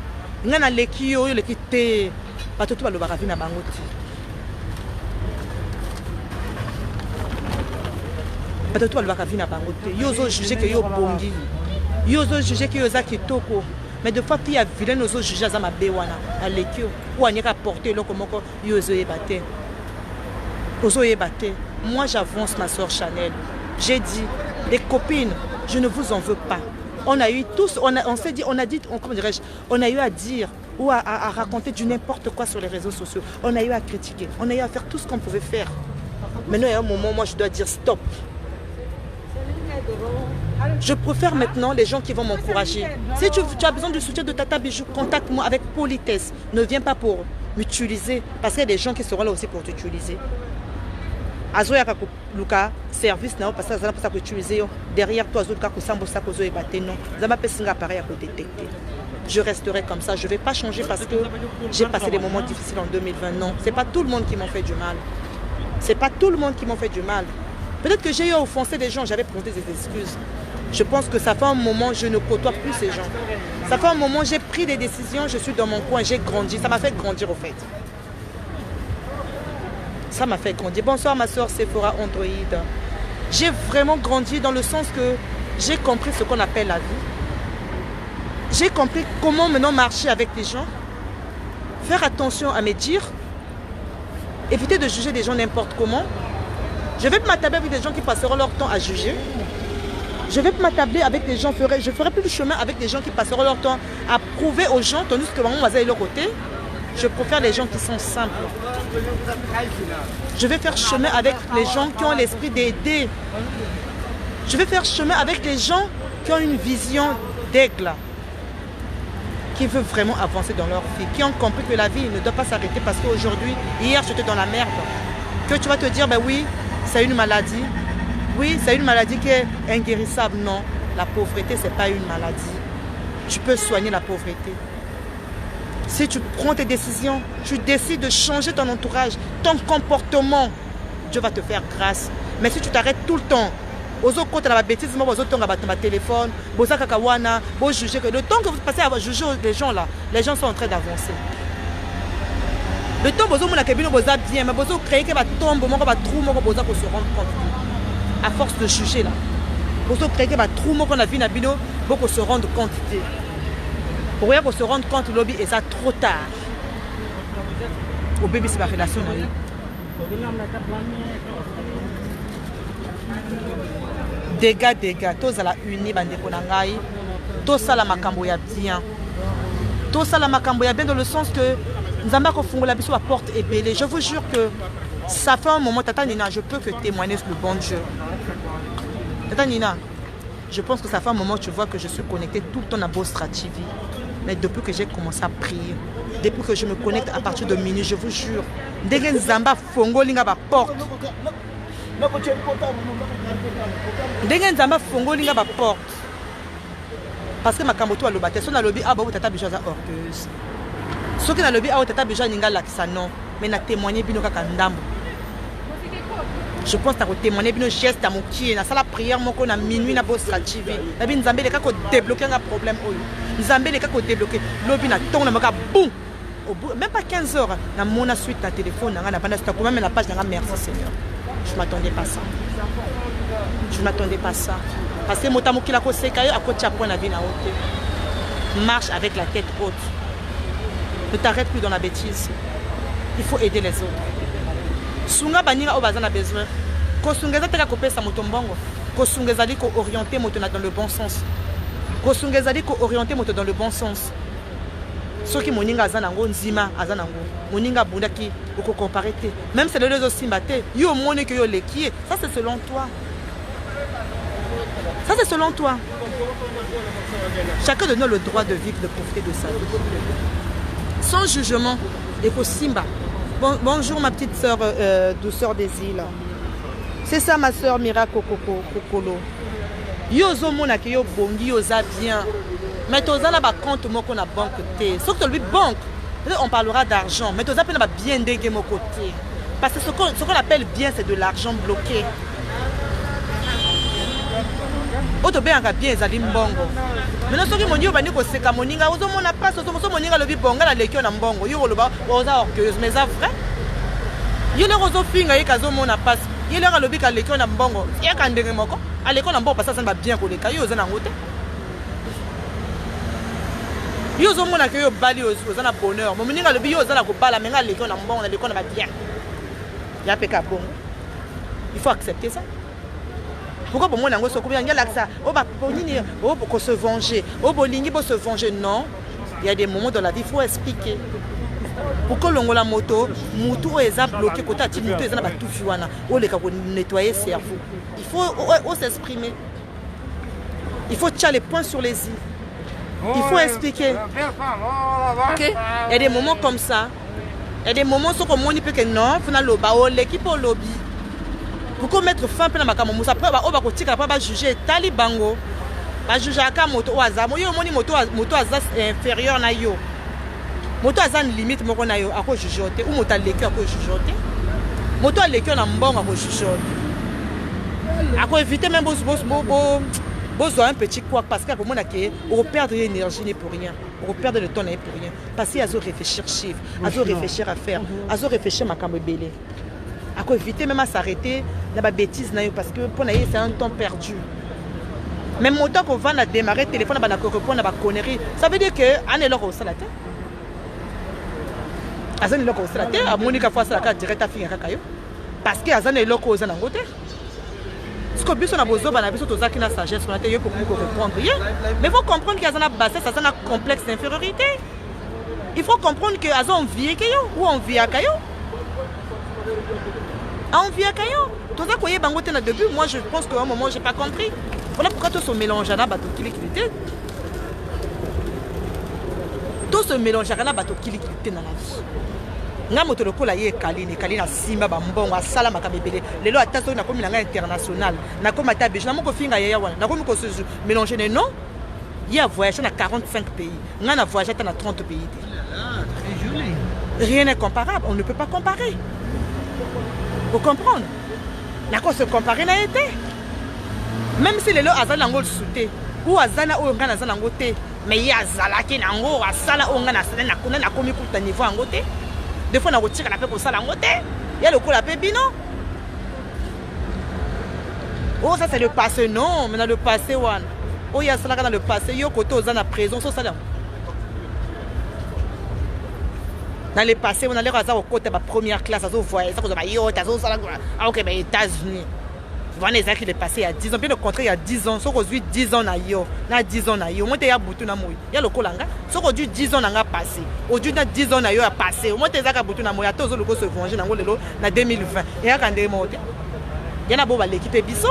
On a l'équipe, l'équité. Pas tout le baravi na bangoti. Pas tout le baravi na bangoti. Yozo juger que yo bongi. Yozo juger que yo za kitoko. Mais de fois, il y a vilain aux autres juges à ma béwana, à l'équipe, ou à n'y rapporter le comment yozo yébate. Ozo yébate. Moi, j'avance, ma soeur Chanel. J'ai dit, les copines, je ne vous en veux pas. On a eu tous, on s'est dit, comment dirais-je, on a eu à dire ou à raconter du n'importe quoi sur les réseaux sociaux. On a eu à critiquer, on a eu à faire tout ce qu'on pouvait faire. Maintenant, il y a un moment, moi, je dois dire stop. Je préfère maintenant les gens qui vont m'encourager. Si tu as besoin du soutien de Tata Bijou, contacte-moi avec politesse. Ne viens pas pour m'utiliser, parce qu'il y a des gens qui seront là aussi pour t'utiliser. Azoya Luka, service, parce que ça peut utiliser derrière toi, je resterai comme ça, je ne vais pas changer parce que j'ai passé des moments difficiles en 2020. Non, ce n'est pas tout le monde qui m'a fait du mal. C'est pas tout le monde qui m'a fait du mal. Peut-être que j'ai eu à offenser des gens, j'avais présenté des excuses. Je pense que ça fait un moment, je ne côtoie plus ces gens. Ça fait un moment, j'ai pris des décisions, je suis dans mon coin, j'ai grandi. Ça m'a fait grandir au fait. Ça m'a fait grandir. Bonsoir ma soeur Sephora Android. J'ai vraiment grandi dans le sens que j'ai compris ce qu'on appelle la vie. J'ai compris comment maintenant marcher avec les gens. Faire attention à mes dires. Éviter de juger des gens n'importe comment. Je vais m'attabler avec des gens qui passeront leur temps à juger. Je vais m'attabler avec des gens, je ferai plus de chemin avec des gens qui passeront leur temps à prouver aux gens, tandis que maman est de leur côté. Je préfère les gens qui sont simples. Je vais faire chemin avec les gens qui ont l'esprit d'aider. Je vais faire chemin avec les gens qui ont une vision d'aigle, qui veulent vraiment avancer dans leur vie, qui ont compris que la vie ne doit pas s'arrêter parce qu'aujourd'hui, hier, j'étais dans la merde. Que tu vas te dire, ben oui, c'est une maladie. Oui, c'est une maladie qui est inguérissable. Non, la pauvreté, ce n'est pas une maladie. Tu peux soigner la pauvreté. Si tu prends tes décisions, tu décides de changer ton entourage, ton comportement, Dieu va te faire grâce. Mais si tu t'arrêtes tout le temps, aux autres côtés, la bêtise, aux autres temps, téléphone, le temps que vous passez à juger les gens là, les gens sont en train d'avancer. Le temps que vous avez bien, mais vous créez que vous tombe, vous se rendre compte. À force de juger là, vous créez que vous trou, qu'on a vu vous se rendre compte. Pour rien qu'on se rende compte, le lobby est ça trop tard. Au bébé, c'est ma relation. Dégâts, tous à la unie, tous à la makamboya bien. Tous à la makamboya bien dans le sens que nous avons fait la porte et belée. Je vous jure que ça fait un moment, Tata Nina, je peux que témoigner sur le bon Dieu. Tata Nina, je pense que ça fait un moment, tu vois que je suis connectée tout le temps à Bostra TV. Mais depuis que j'ai commencé à prier, depuis que je me connecte à partir de minuit, je vous jure, dès que Nzamba fongo linga ba porte. Dès que Nzamba fongo linga ba porte. Parce que ma kamboto a lobate, son a lobby ah bah tata bija za orgueuse. Ce qui na lobby ah tata bija ninga lakisa non, mais na témoigner bino kaka ndambo. Je pense que tu as témoigné un geste à mon pied, na la prière mon na minuit na Bostra TV. Na bin Nzambe les cas ko débloquer un problème oyo. Nzambe les cas ko débloquer. Lobi na ton na maka boum. Même pas 15 heures na mon suite na téléphone na banda stop même la page na merci Seigneur. Je m'attendais pas ça. Je m'attendais pas ça. Parce que motamo ki la ko sekayo a ko tia point na vie na haute. Marche avec la tête haute. Ne t'arrête plus dans la bêtise. Il faut aider les autres. Sunga baninga obazana besoin. Ko sungeza teka kopesa moto mbongo. Ko sungeza li ko orienter moto dans le bon sens. Ko sungeza li ko orienter moto dans le bon sens. Soki moninga azana ngo nzima azana ngo. Moninga bundaki ko comparer te. Même c'est le réseau simbate. Yo moni que yo lekie. Ça c'est selon toi. Ça c'est selon toi. Chacun de nous a le droit de vivre, de profiter de sa vie. Sans jugement. Et ko simba. Bonjour ma petite soeur douceur des îles. C'est ça ma soeur Mira Kokolo. Yo zo mona ke yo bongi yo za bien. Mais toza na ba compte moko na banque té. Sauf que lui banque, on parlera d'argent, mais toza pe na ba bien ndenge mon côté. Parce que ce qu'on appelle bien c'est de l'argent bloqué. Oto be anga bien ezali mbongo. Maintenant soki monyo bani ko seka moninga ozo mona passe ozo moninga lobi bonga na lekio na mbongo. Yo loba oza orgueuse mais ça vrai. Yo le ozo finga yikazo mona passe. Yo le lobi ka lekio na mbongo. Ya ka ndenge moko. Aleko na mbongo parce que ça va bien ko leka yo oza na ngote. Yo ozo mona ke yo bali oza na bonheur. Moninga lobi yo oza na ko bala menga lekio na mbongo na lekio na ba bien. Ya peka bongo. Il faut accepter ça. Pourquoi pour moi on se venger? Oh bolingi pour se venger. Non, Il y a des moments dans la vie, il faut expliquer. Pour que l'on la moto, moto est bloqué, côté à moto est dans tout fuana, ou les cas nettoyer le cerveau. Il faut s'exprimer. Il faut tirer les points sur les i. Il faut expliquer. Okay? Il y a des moments comme ça. Il y a des moments où on dit que non, il faut l'équipe au lobby. Pour mettre fin à ma caméra, après on va juger Talibango. Va juger à moto au hasard. Moi, je moto inférieur na yo. Moto a une limite à juger ou moto a l'équipe à juger. Moto a l'équipe à juger. À éviter même besoin un petit quoi parce que pour moi on perd de l'énergie n'est pour rien, on perd le temps n'est pour rien. Parce qu'il y a à réfléchir chiffre, à réfléchir à faire, à réfléchir à cambo belé. À éviter même à s'arrêter dans la bêtise parce que pour naïe c'est un temps perdu. Même mon temps qu'on va démarrer téléphone à répondre à la connerie, ça veut dire que on est là au salade. Azan est là au salade, à Monica fois ça la direct à finir kakayo. Parce que Azan est là au salade. Ce que nous avons besoin de la sagesse, pour comprendre. Mais il faut comprendre qu'il y a un bassesse, un complexe d'infériorité. Il faut comprendre qu'il y a un vie ou un vie à Kayo. Un vie à Kayo. Tout ça, vous voyez, début, moi je pense qu'à un moment, je n'ai pas compris. Voilà pourquoi tout se mélange à la bateau qui liquidité. Tout se mélange à la bateau qui liquidité dans la vie. Nga moto lokola ye kaline simba bambongo asala makabebele lelo ataso na komi nga international na koma ta beje na moko finga yaya wana na komi ko se mélanger non il a voyagé dans 45 pays nga na voyagé dans 30 pays Très joli. Rien n'est comparable, on ne peut pas comparer. Vous comprenez? Na ko se comparer na été même si lelo azala ngol souté ou azana o nga na azala ngoté mais ya azala ki na ngo asala o nga na sala na kuna na komi kuta niveau ngoté. Des fois, on a retiré la paix pour ça, il y a le coup la paix, bino. Oh, ça c'est le passé, non, mais dans le passé, one. Oh, il y a ça dans le passé, il y a côté aux ans à présent, ça là. Dans le passé, on a l'air au côté de la première classe, à voyager, ça cause de yacht, à ok, mais États-Unis. Vous voyez les qui est passé il y a 10 ans, bien au contraire, il y a 10 ans, ça aujourd'hui 10 ans na yo, na 10 ans na yo, moi il y a bouton na moi, il y a le colanga, ça aujourd'hui 10 ans na passé, aujourd'hui na 10 ans na yo a passé, moi il y a bouton na moi, il y a tous les locaux se venger na ngolelo na 2020, il y a quand des morts, il y en a beau l'équipe biso,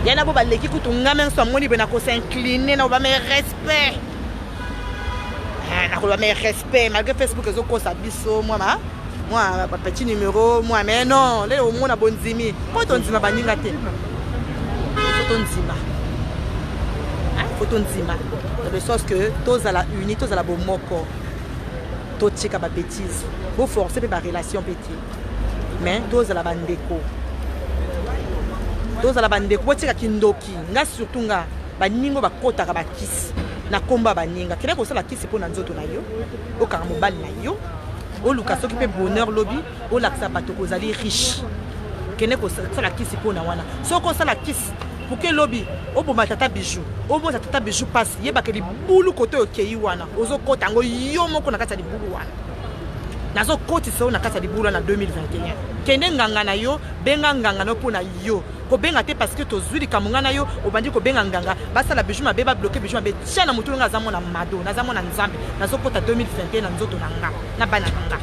il y en a beau l'équipe tout on même son moni ben na ko s'incliner na ba mais respect, na ko ba mais respect malgré Facebook les autres ça biso moi ma. Moi, petit numéro, moi, mais non, là, au moins, on a bon zimi. Faut ton zima, baningate. Faut ton zima. Faut ton zima. Dans le sens que, tous à la uni, tous à la bon moko. Tous tchika ba bêtise. Faut forcer par relation petit. Mais, tous à la bandeko. Tous à la bandeko. Faut tchika kindoki. Nga surtout nga. Baningo ba kota ka ba kiss. Na komba baninga. Kila ko sala kiss pour na nzoto na yo. O ka mobile na yo. Au Lucas qui fait bonheur lobby, au Laxa bateau aux alliés riches. Kene ko sala kiss pour na wana. So ko sala kiss pour que lobby au bon tata bijou. Au bon tata bijou passe. Yeba ke li bulu côté okei wana. Ozo kota ngo yo moko na kata di bulu wana. Nazo koti so na kata di bulu na 2021. Kene nganga na yo, benga nganga no pona yo. Ko benga te parce que to zuli kamunga na yo, obandi ko benga nganga. Basa la bijou mabe ba bloquer bijou mabe. Tia na mutu nga zamo na mado, na zamo na nzambe. Nazo kota 2021 na nzoto na nga. Na bana nga.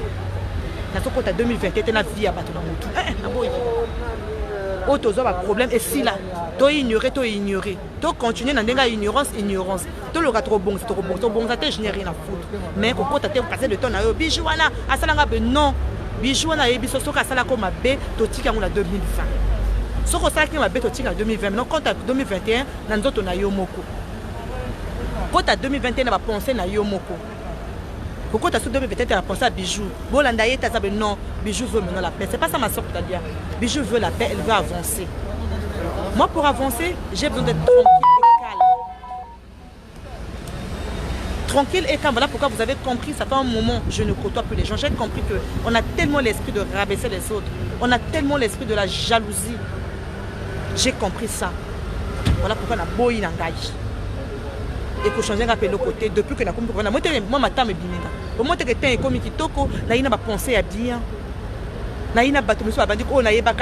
Nazo kota 2021 na vie ya bato na mutu. Na boy. O tozo ba problème et si là, to ignorer, to continuer na ndenga ignorance. To le trop bon, to bon ça te je n'ai rien à foutre. Mais ko kota te passer le temps na yo bijou wana, asala nga be non. Bijou wana yebiso soka asala ko mabe, to tika ngula 2020. Soko sala ki mabe to tika 2020, non quand 2021 na nzoto na yo moko. Quand 2021 na ba penser na yo moko. Pourquoi tu as 2021 à penser à Bijou? Bon, non, Bijou veut maintenant la paix. C'est pas ça ma soeur qui t'a dit. Bijou veut la paix, elle veut avancer. Moi, pour avancer, j'ai besoin d'être tranquille et calme. Voilà pourquoi vous avez compris, ça fait un moment, je ne côtoie plus les gens. J'ai compris qu'on a tellement l'esprit de rabaisser les autres. On a tellement l'esprit de la jalousie. J'ai compris ça. Voilà pourquoi on a beau y n'engage. Et pour changer un peu le côté, depuis que moi, ma tante me binega. Au moins, que tu es comme Kitoko, là, il n'a pas pensé à bien. Là, il n'a pas pensé à bien. On a pas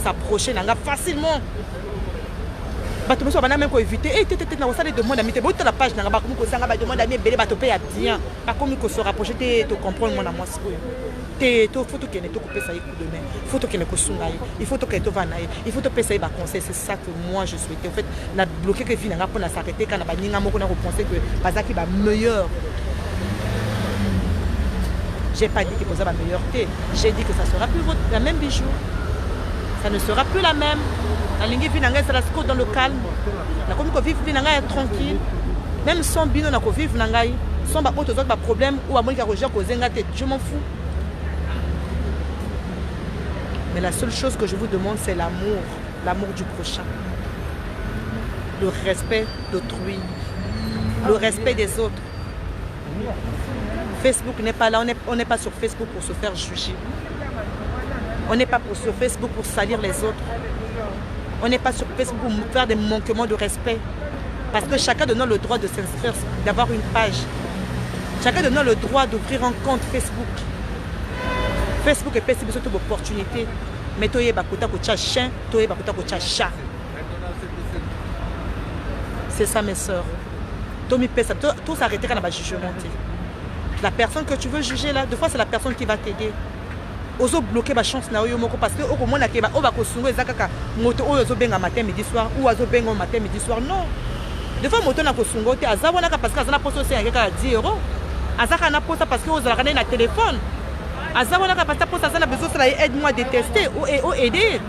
s'approcher facilement. bato mosusu bana même koéviter na kosala demande ami te bota la page nanga bakomi kozanga bademande ami ebele bato mpe ya bien bakomi kosorapproche te tocomprendre mwana mwasi oyo te faut tokende tokopesa ye coup de main faut tokende kosunga ye il faut tokende tovanda ye il faut topesa ye baconseil. C'est ça que moi je souhaitais en fait na bloqué que vie nanga mpona s'arrêter kana baninga moko na kopenser que bazaki bameilleur. J'ai pas dit que vous avez la meilleure thé. J'ai dit que ça sera plus la même bijou. Ça ne sera plus la même. La ligne vinanga ça la dans le calme. La comme que vivre vinanga tranquille. Même sans bino na ko vivre nangai, sans ba autres autres problème ou à moi qui rejoindre ko zenga tête, je m'en fous. Mais la seule chose que je vous demande c'est l'amour, l'amour du prochain. Le respect d'autrui, le respect des autres. Facebook n'est pas là, on n'est pas sur Facebook pour se faire juger. On n'est pas sur Facebook pour salir les autres. On n'est pas sur Facebook pour faire des manquements de respect. Parce que chacun de nous a le droit de s'inscrire, d'avoir une page. Chacun de nous a le droit d'ouvrir un compte Facebook. Facebook est possible surtout d'opportunités. Mais toi, tu as un chien, toi, tu as un chat. C'est ça, mes soeurs. Tout s'arrêter quand on va jugement. La personne que tu veux juger là, deux fois c'est la personne qui va t'aider. Ozo bloquer ma chance na yo moko parce que au moins na keba o ba ko sungo ezakaka moto oyo zo benga matin midi soir ou azo benga matin midi soir non. Deux fois moto na ko sungo te azabona ka parce que azana poso c'est ngeka 10 €. Azaka na posa parce que ozo la na téléphone. Azabona ka parce que posa azana besoin ça aide-moi à détester ou aider.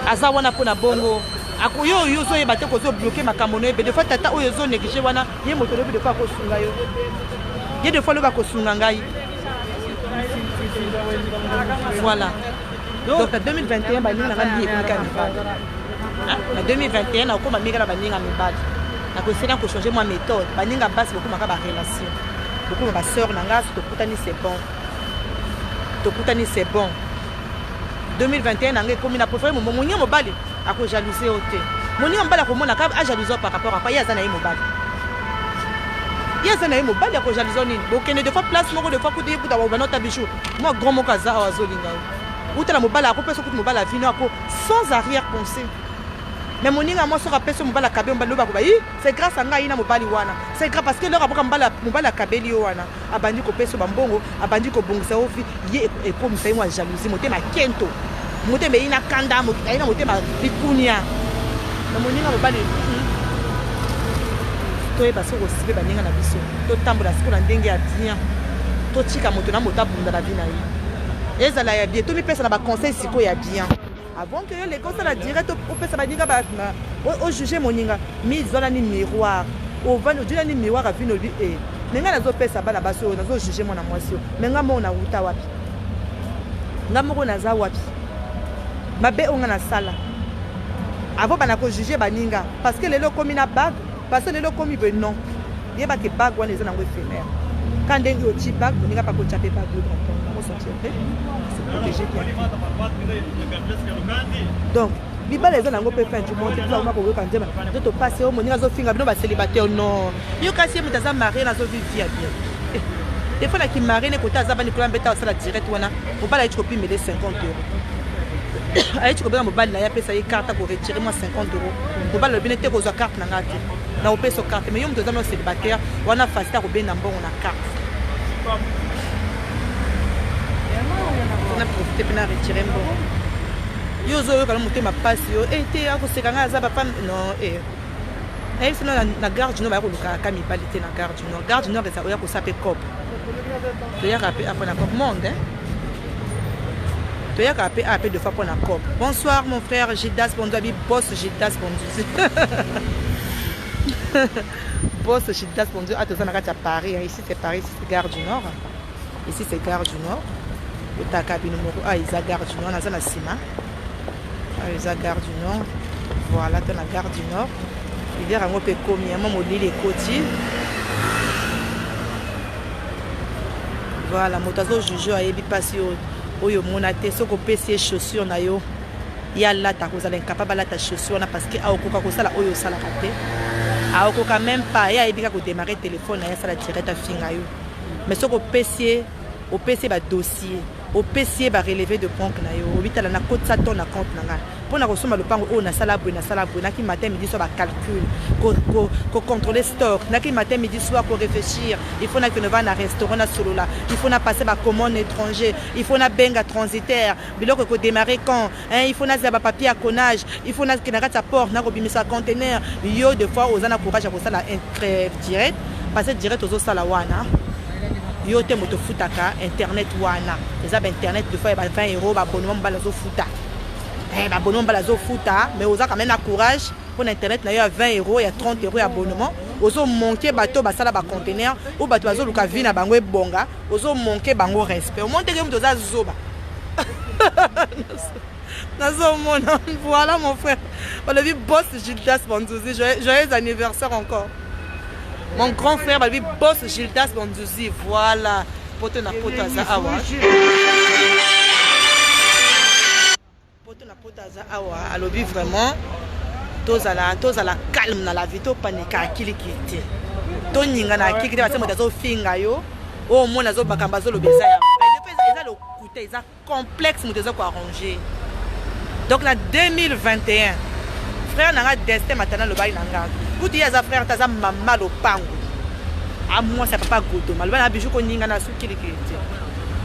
Azabona pona bongo. Akoyo yo zo yeba te ko zo bloquer makambo no ebe des fois tata oyo zo négliger wana ye moto lobi de fois ko sunga yo. Ye de fois lo ba ko sunga ngai. Voilà. Donc en 2021 baninga na ngami ekolika mibali. En 2021 na okoma mika na baninga mibali. Na ko essayer ko changer moi méthode. Baninga basi beaucoup maka ba relation. Beaucoup ma sœur na nga to kutani c'est bon. To kutani c'est bon. 2021 na ngai komi na préféré mon moninga mobali ako jalouser ote. Moninga mbala ko mona ka a jalouser par rapport à pas ya zana ye mobali. Yazana ye mobali ako jalouser nini. Bokene de fois place moko de fois kude puta ba banota bichou. Moi grand moko za azolinga. Uta na mobali ako peso kutu mobali avino ako sans arrière pensée. Mais moninga moi sera peso mobali akabe mbalo ba ko ba c'est grâce à ngai na mobali wana. C'est grâce parce que leur aboka mbala mobali akabeli wana. Abandi ko peso bambongo, abandi ko bongisa ofi ye e comme ça moi jalousie motema kento. Motema ina kanda motema ina motema likunia. Na moninga mobali to eba so kosibe baninga na biso to tambola siko na ndenge ya bien to tika moto na moto abunda la vie na ye ezala ya bien to mi pesa na ba conseil siko ya bien avant que les conseils la direct au pesa baninga ba au juger moninga mi zona ni miroir au vano dina ni miroir a vu no bi e nenga na zo pesa bana baso na zo juger mona mwasi menga mo na uta wapi ngamo na za wapi mabe onga na sala avant bana ko juger baninga parce que lelo komi na bague. Parce que les gens comme ils veulent non. Il y a pas que bague ou les gens éphémères. Quand ils ont petit bague, on n'y a pas que chaper bague le grand temps. On s'en tire fait. C'est protégé bien. Donc, les gens ont fait du monde. Ils ont pas quand même. D'autres passer au monde, ils ont fait un peu célibataire non. Ils ont cassé mais ils marié, ils ont vécu bien. Des fois là qui marié, les côtés azaba Nicolas Mbeta ça la direct wana. On pas la copie mais les 50 €. Aïe tu comprends mon balle là, il y a payé carte pour retirer moi 50 €. Mon balle le bien était aux cartes na ngati. Na opé so carte mais yom tozama célibataire wana facile ko ben na mbongo na carte. On a profité pour retirer mbongo. Yo zo yo kala mutema passe yo te ako sekanga azaba femme non et sinon na gare du Nord ba ko luka ka mibalité na gare du Nord. Gare du Nord ça oya ko saper cop. To ya rapper après na cop monde hein. Tu as appelé deux fois pour la COP. Bonsoir mon frère Gidas Bondu, boss Gidas Bondu. Boss Gidas Bondu, à Paris. Ici c'est Paris, ici c'est Gare du Nord. Ici c'est Gare du Nord. Le Takabi numéro A, ils ont Gare du Nord. On a Sima. Ils ont Gare du Nord. Voilà, tu as la Gare du Nord. Il y a un peu comme il y a un peu les côtiers. Voilà, motazo juge a ébi passé oyo monate soko pesi chaussure na yo ya lata ko zala incapable lata chaussure na parce que aokoka ko sala oyo sala kate aokoka même pas ya ebika ko démarrer téléphone na ya sala direct a finga yo mais soko pesi au PC ba dossier au PC ba relevé de banque na yo obitala na code sa ton na compte na nga mpona kosomba lopango oyo nasala boye naki matin midi soir bacalcul kocontrôler stock naki matin midi soir koréfléchir il faut nakende va na restaurant na solola il faut na passer bacommande étranger il faut na benga transitaire biloko ekodémarrer quand il faut nazala bapapier ya connage il faut nakende na kati ya port nakobimisa conteneur yo de fois oza na courage ya kosala direct parce que direct ozosala wana yo te moto futaka internet wana eza internet de fois ya 20 € abonnement mbala zofuta abonnement mbala zofuta mais oza quand même na courage pour internet na yo ya 20 € ya 30 € ya abonnement ozo monter bato basala ba conteneur ou bato bazoluka vie na bango ebonga ozo monter bango respect au monte ke moto oza zoba nazomona voilà mon frère balobi boss Gildas Bandouzi joyeux anniversaire encore. Mon grand frère, lui, boss Gildas Bandouzi, voilà. Poto na poto aza awa. Poto na poto aza awa. Alobi vraiment, tozala calme na la vie, to panika akili kiti. To ninga na akili kiti, base mo dazo finga yo. O mo nazo bakamba zo lobeza ya. Eza lo coûter, eza complexe mo dazo ko arranger. Donc la 2021, frère nanga destin matana lo bayi nanga. Kuti ya frère taza mama lopango a moi ça papa goto malba na bijou ko ninga na sukili kiti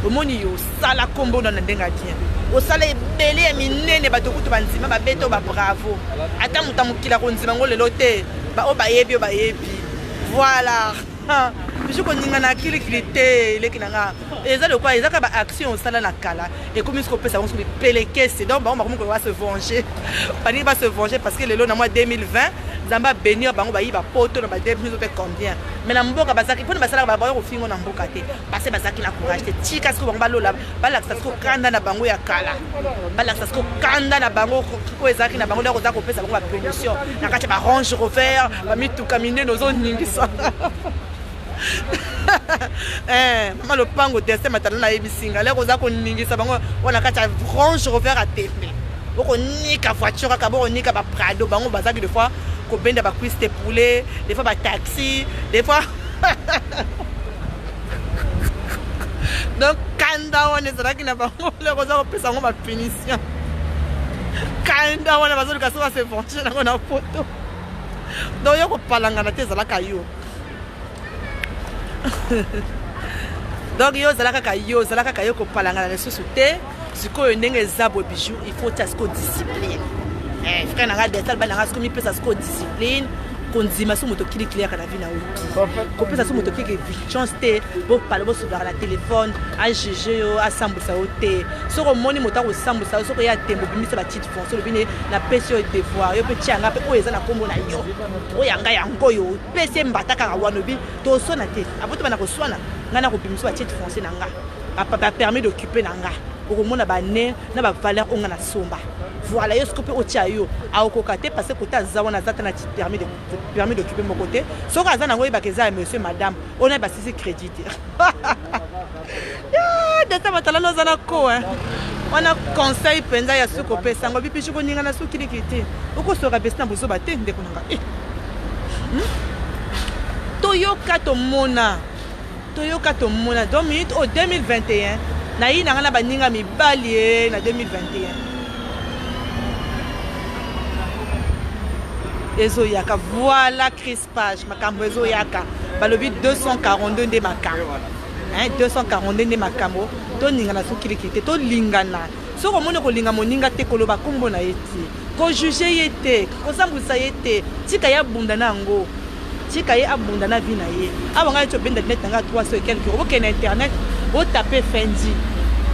omoni yo sala kombo na ndenga tien o sala ebele ya minene bato kutu banzima ba beto ba bravo ata mutamukila ko nzima ngolelo te ba o ba yebi voilà bijou ko ninga na kili te leki nanga eza le quoi eza ka ba action sala na kala et comme ce qu'on peut savoir sur les pelekese donc ba on va se venger pani va se venger parce que le na mois 2020 Zamba bénir bango ba yiba poto na ba début pe combien mais na mboka basaki pona basala ba ba ko fingo na mboka te parce que basaki na courage te tika sko bango balola bala ko kanda na bango ya kala bala ko kanda na bango ko ezaki na bango ko za ko pesa bango ba promotion na kati ba range rover ba mitu kamine nozo ningisa mama lopango destin matala na yebisinga le ko za ko ningisa bango wana kati range rover a tepe oko nika voiture ka bo nika ba prado bango bazaki de fois ko benda ba cuisse te poulet des fois ba taxi des fois donc kanda wana ezalaki na bango le ko za ko pesa ngo ba punition kanda wana bazoli ka so ba se venture na ngona photo donc yo ko palanga na te ezalaka yo donc yo ezalaka ka yo ko palanga na lesusu te sikoyo ndenge eza bo bijou il faut tasko discipline frère nanga desal ba nanga sko mi pesa sko discipline konzima so moto kili clair kana vie na uti ko pesa so moto kili vigilance te bo palo bo sur la téléphone a juger yo a sambusa ote so ko moni moto ko sambusa so ko ya tembo bimisa ba petite fonce lo bine na pesi yo devoir yo pe tianga pe o eza na kombo na yo o yanga yango yo pesi mbataka wano bi to so na te aboto bana ko swana ngana ko bimisa ba petite fonce nanga papa permis d'occuper nanga au monde bané na ba valeur onga na somba voilà yo scope o tia yo a okokate parce que kota zawa na zata na permis d'occuper mon côté so ka zana ngoyi bakeza monsieur madame on a basisi crédit ya data matala no zana ko on a conseil penza ya sukope sango bipi chiko ninga na sukili kiti uko soka besina buzo bate ndeko nanga toyoka to mona 2 minutes au 2021 na yi nanga na baninga mibali na 2021 ezo yaka voilà crispage makambo ezo yaka balobi 242 nde makambo 242 nde makambo to ninga na sukili kite to lingana soko mone ko linga moninga te koloba kombo na yeti ko juger yete ko sambusa yete tika ya bunda nango tika ye abunda na vie na ye abanga to benda net nga 300 et quelques euros na internet o taper Fendi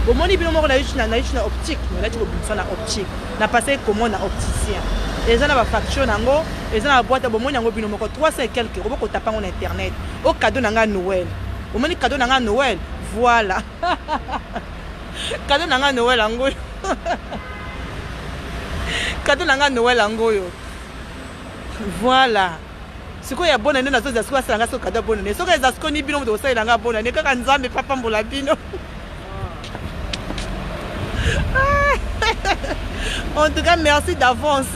au moni bino moko na optique na tu ko na optique na passer comment na opticien les gens na ba facture nango les gens na boîte bo moni ngo bino moko 300 et quelques euros ko taper na internet au cadeau nanga Noël au moni cadeau nanga Noël voilà cadeau nanga Noël ngo cadeau nanga Noël ngo yo voilà siko ya bonne année na zo za siko asanga so cadeau bonne année so ka za siko ni bino mo sa ilanga bonne année kaka nzambe papa mbola bino en tout cas merci d'avance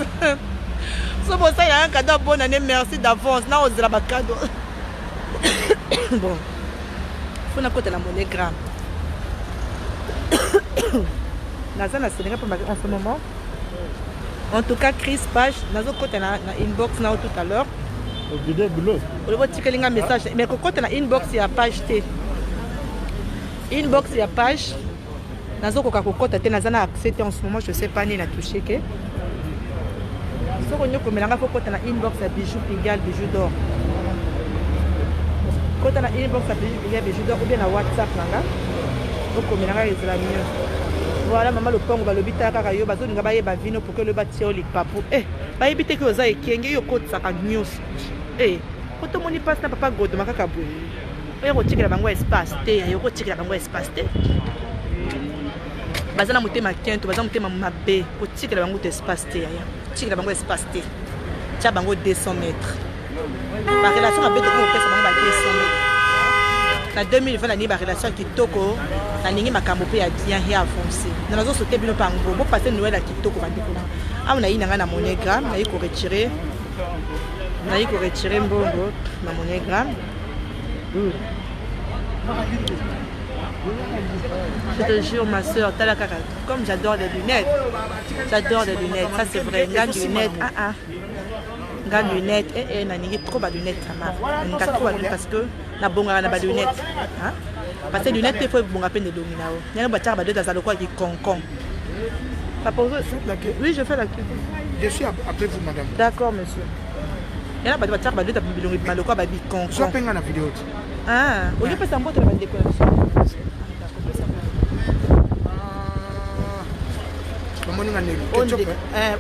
so bo sa ilanga cadeau bonne année merci d'avance na ozela ba cadeau bon faut na côté la monogramme naza na sénégal pour en ce moment En tout cas, Chris Page, dans le côté na inbox tout à l'heure. On va tirer un message. Mais quand on a inbox, il y a page T. Inbox, il y a page. Dans le côté, on a accepté en ce moment, je ne sais pas, ni la touché. Si on a inbox, il y a bijoux égal, bijoux d'or. Quand on a inbox, il y a bijoux d'or ou bien la WhatsApp. Donc, on a mieux. Voilà, maman, le pont, on va le biter à Karayo, parce qu'on va y vino pour que le bâtiment les papou. Eh, va éviter que vous ayez qui yo côte ça news. Eh, quand on y passe, n'a pas go de ma cacabou. Eh, on tire la bango espace, té, on tire la bango espace, té. Bazana monter ma quinte, bazana monter ma baie, on tire la bango espace, té, tire la bango espace, té. Tia bango 200 mètres. Ma relation avec le groupe, c'est bango 200 mètres. En 2020, la relation Kitoko, la ligne ma camopé a bien avancé. Dans la zone sauté bien par un bon passer Noël à Kitoko. Ah, on a eu un monégramme, on a eu qu'on retirer. On a eu qu'on retirer ma monégramme. Je te jure, ma soeur, comme j'adore les lunettes. J'adore les lunettes, ça c'est vrai. Regarde les lunettes, regarde les lunettes, et on a trop de lunettes, ça marche. On a trop de lunettes parce que na bonga na ba lunettes hein parce que lunettes il faut bonga peine de dominer il y a ba tchar ba deux dans le quoi qui concon papa oui je fais la queue je suis après vous madame d'accord monsieur il y a ba tchar ba deux dans le quoi ba bi concon je peux la vidéo ah au lieu de passer en mode de la décoration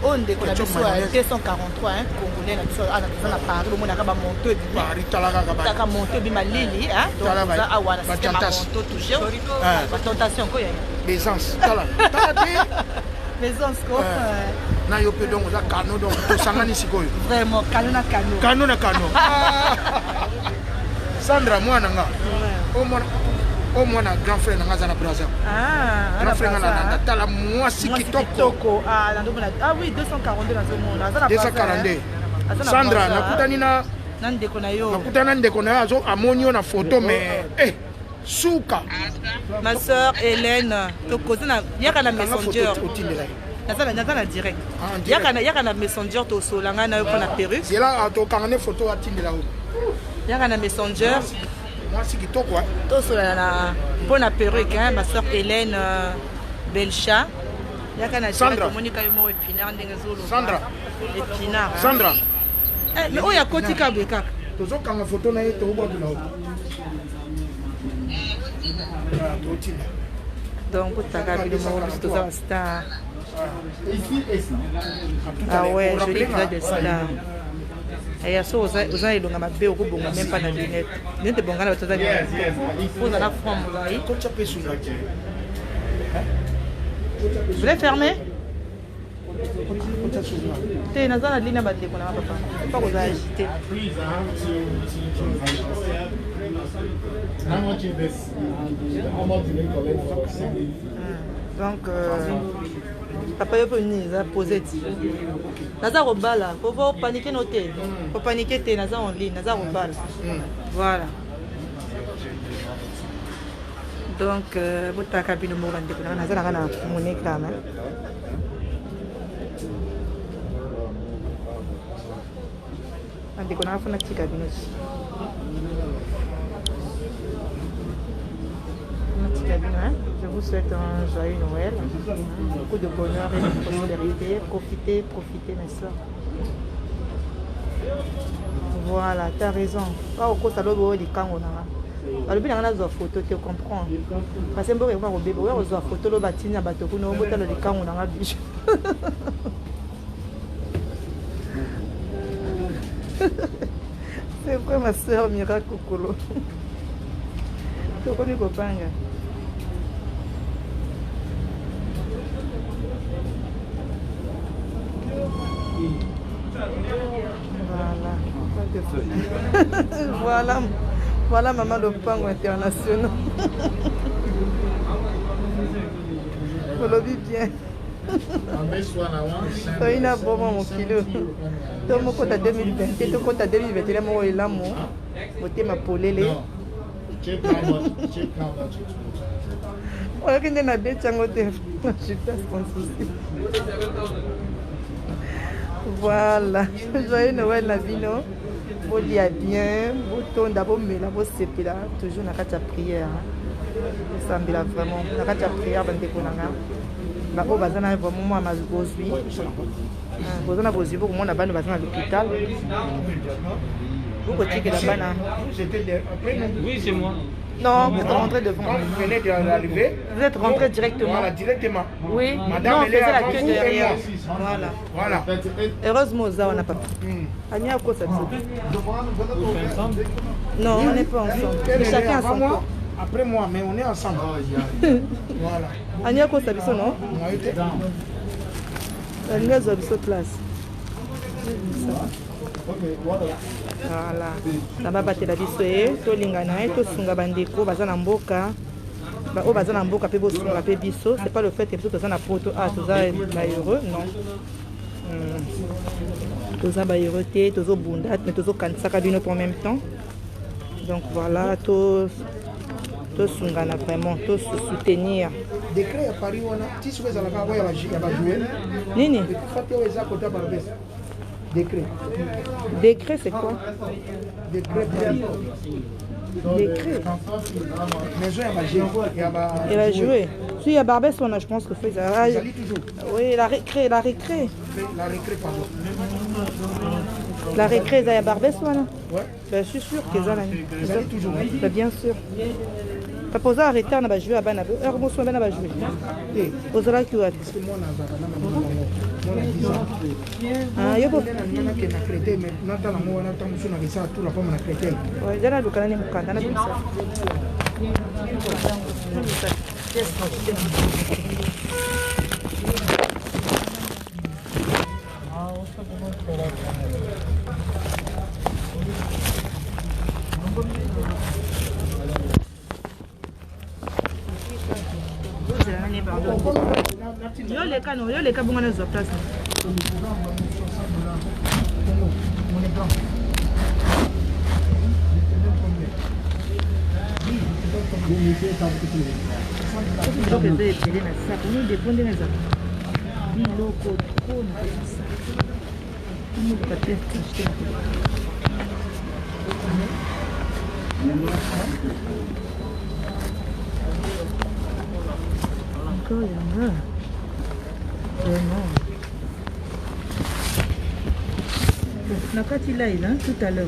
on décolle 243 congolais na biso ana na Paris on a ka ba monter Paris talaka monter bi malili hein donc ça awana c'est ma monter toujours ba tentation ko ya l'aisance talaka l'aisance ko na yo pe donc za kano donc to sangani sikoyo vraiment kano na kano Sandra mwana nga au moins un grand frère dans la Brazza. Ah, grand frère dans la moi si kitoko. Ah, oui, 242 dans ce monde. 242. Sandra, nakutanina nakutana ndekona azo amonio na photo mais souka. Ma sœur Hélène, to kozina yaka na messenger. Nazana direct. Yaka na messenger to solanga na yo na perruque. C'est là to kangane photo atindela ho. Yaka na messenger. Moi, c'est qui toi quoi? Tout sur la bonne perruque, hein, ma soeur Hélène Belcha. Sandra. Sandra. Sandra. Mais où y a côté Kabeka? Toujours quand la photo n'a été au bout de là. Donc, pour ta cabine, tout ça, star. Ah ouais, je dis que des stars. Et à ça, vous avez ma belle ou même pas la lunette. Vous êtes bon, vous avez la forme. Vous voulez fermer? C'est une zone de ligne à battre. Pas vous agiter. Donc, papa, il peut venir poser. Naza robala, faut pas paniquer nos têtes. Faut paniquer tes naza en ligne, naza robala. Voilà. Donc, vous t'as cabine au moment de naza na kana mon écran. Ande kona fa na tika cabine. Je vous souhaite un joyeux Noël, beaucoup de bonheur et de prospérité. Profitez, mes soeurs. Voilà, tu as raison. Pas au côté de l'eau, il y a des photos, tu comprends. Parce que si on a des photos, on a des photos. C'est quoi ma soeur Mira Kokolo? Tu connais Kopanga? Voilà. Voilà maman le pango international. Vous le vivez bien. Il a bon mon kilo. Donc mon compte à 2020, ton compte à 2021, moi il a mon. Voter ma polele. On a qu'une année changote. Je suis pas sponsor. Voilà. Joyeux Noël la vino. Vous liez bien. Vous tournez d'abord, mais là, vous sepez là. Toujours dans la prière. Vous semblez là vraiment. Dans la prière, vous êtes là. Vous êtes vraiment moi, ma gosui. Vous êtes gosui. Vous êtes à l'hôpital. Vous êtes là-bas. Oui, c'est moi. Non, vous êtes rentré devant. Quand vous venez d'arriver, Vous êtes rentré directement. voilà, directement. Oui. Madame, Non, on elle est faisait la avant queue vous et derrière. moi. Voilà. Voilà. Heureusement, on n'a pas. Agnès, à quoi ça On fait ensemble. Non, on n'est pas ensemble. Elle est Chacun a avant son moi, tour. après moi, mais on est ensemble. Voilà. Agnès, à quoi ça non? On a été. Agnès, a besoin de place. Voilà. Là-bas, batela biso to lingana to sunga bandeko baza na mboka. Ba o baza na mboka pe bo sunga pe biso, c'est pas le fait que biso toza na poto toza ba heureux, non. Toza ba heureux te, tozo bunda, mais tozo kansaka bino en même temps. Donc voilà, to sunga na vraiment, to soutenir. Décret à Paris on a ti souka za la ka ya ba jouer. Nini? Fati o eza kota barbes. Décret. Décret c'est quoi? Décret Paris. Décret. Maison ya ba jouer. Il va jouer. Si il y a Barbès, je pense que fait ça. J'allais toujours. Oui, la récré. La récré, pardon. La récré, il y a Barbès, voilà. Ouais. Ben, je suis sûr qu'ils ont la. J'allais toujours. Ben, bien sûr. Pas poser arrêter, on va jouer à Banabo. Heure, moi, on va jouer. Aux autres qui ont. Parce que moi, on a 10 ans. Ah, yo, bon. On a créé, mais maintenant, on a tout la pomme à créer. Oui, il y a le canal, il y a le canal. Yo les cas bon on place. Encore il y en a. Vraiment. Nakati là, tout à l'heure.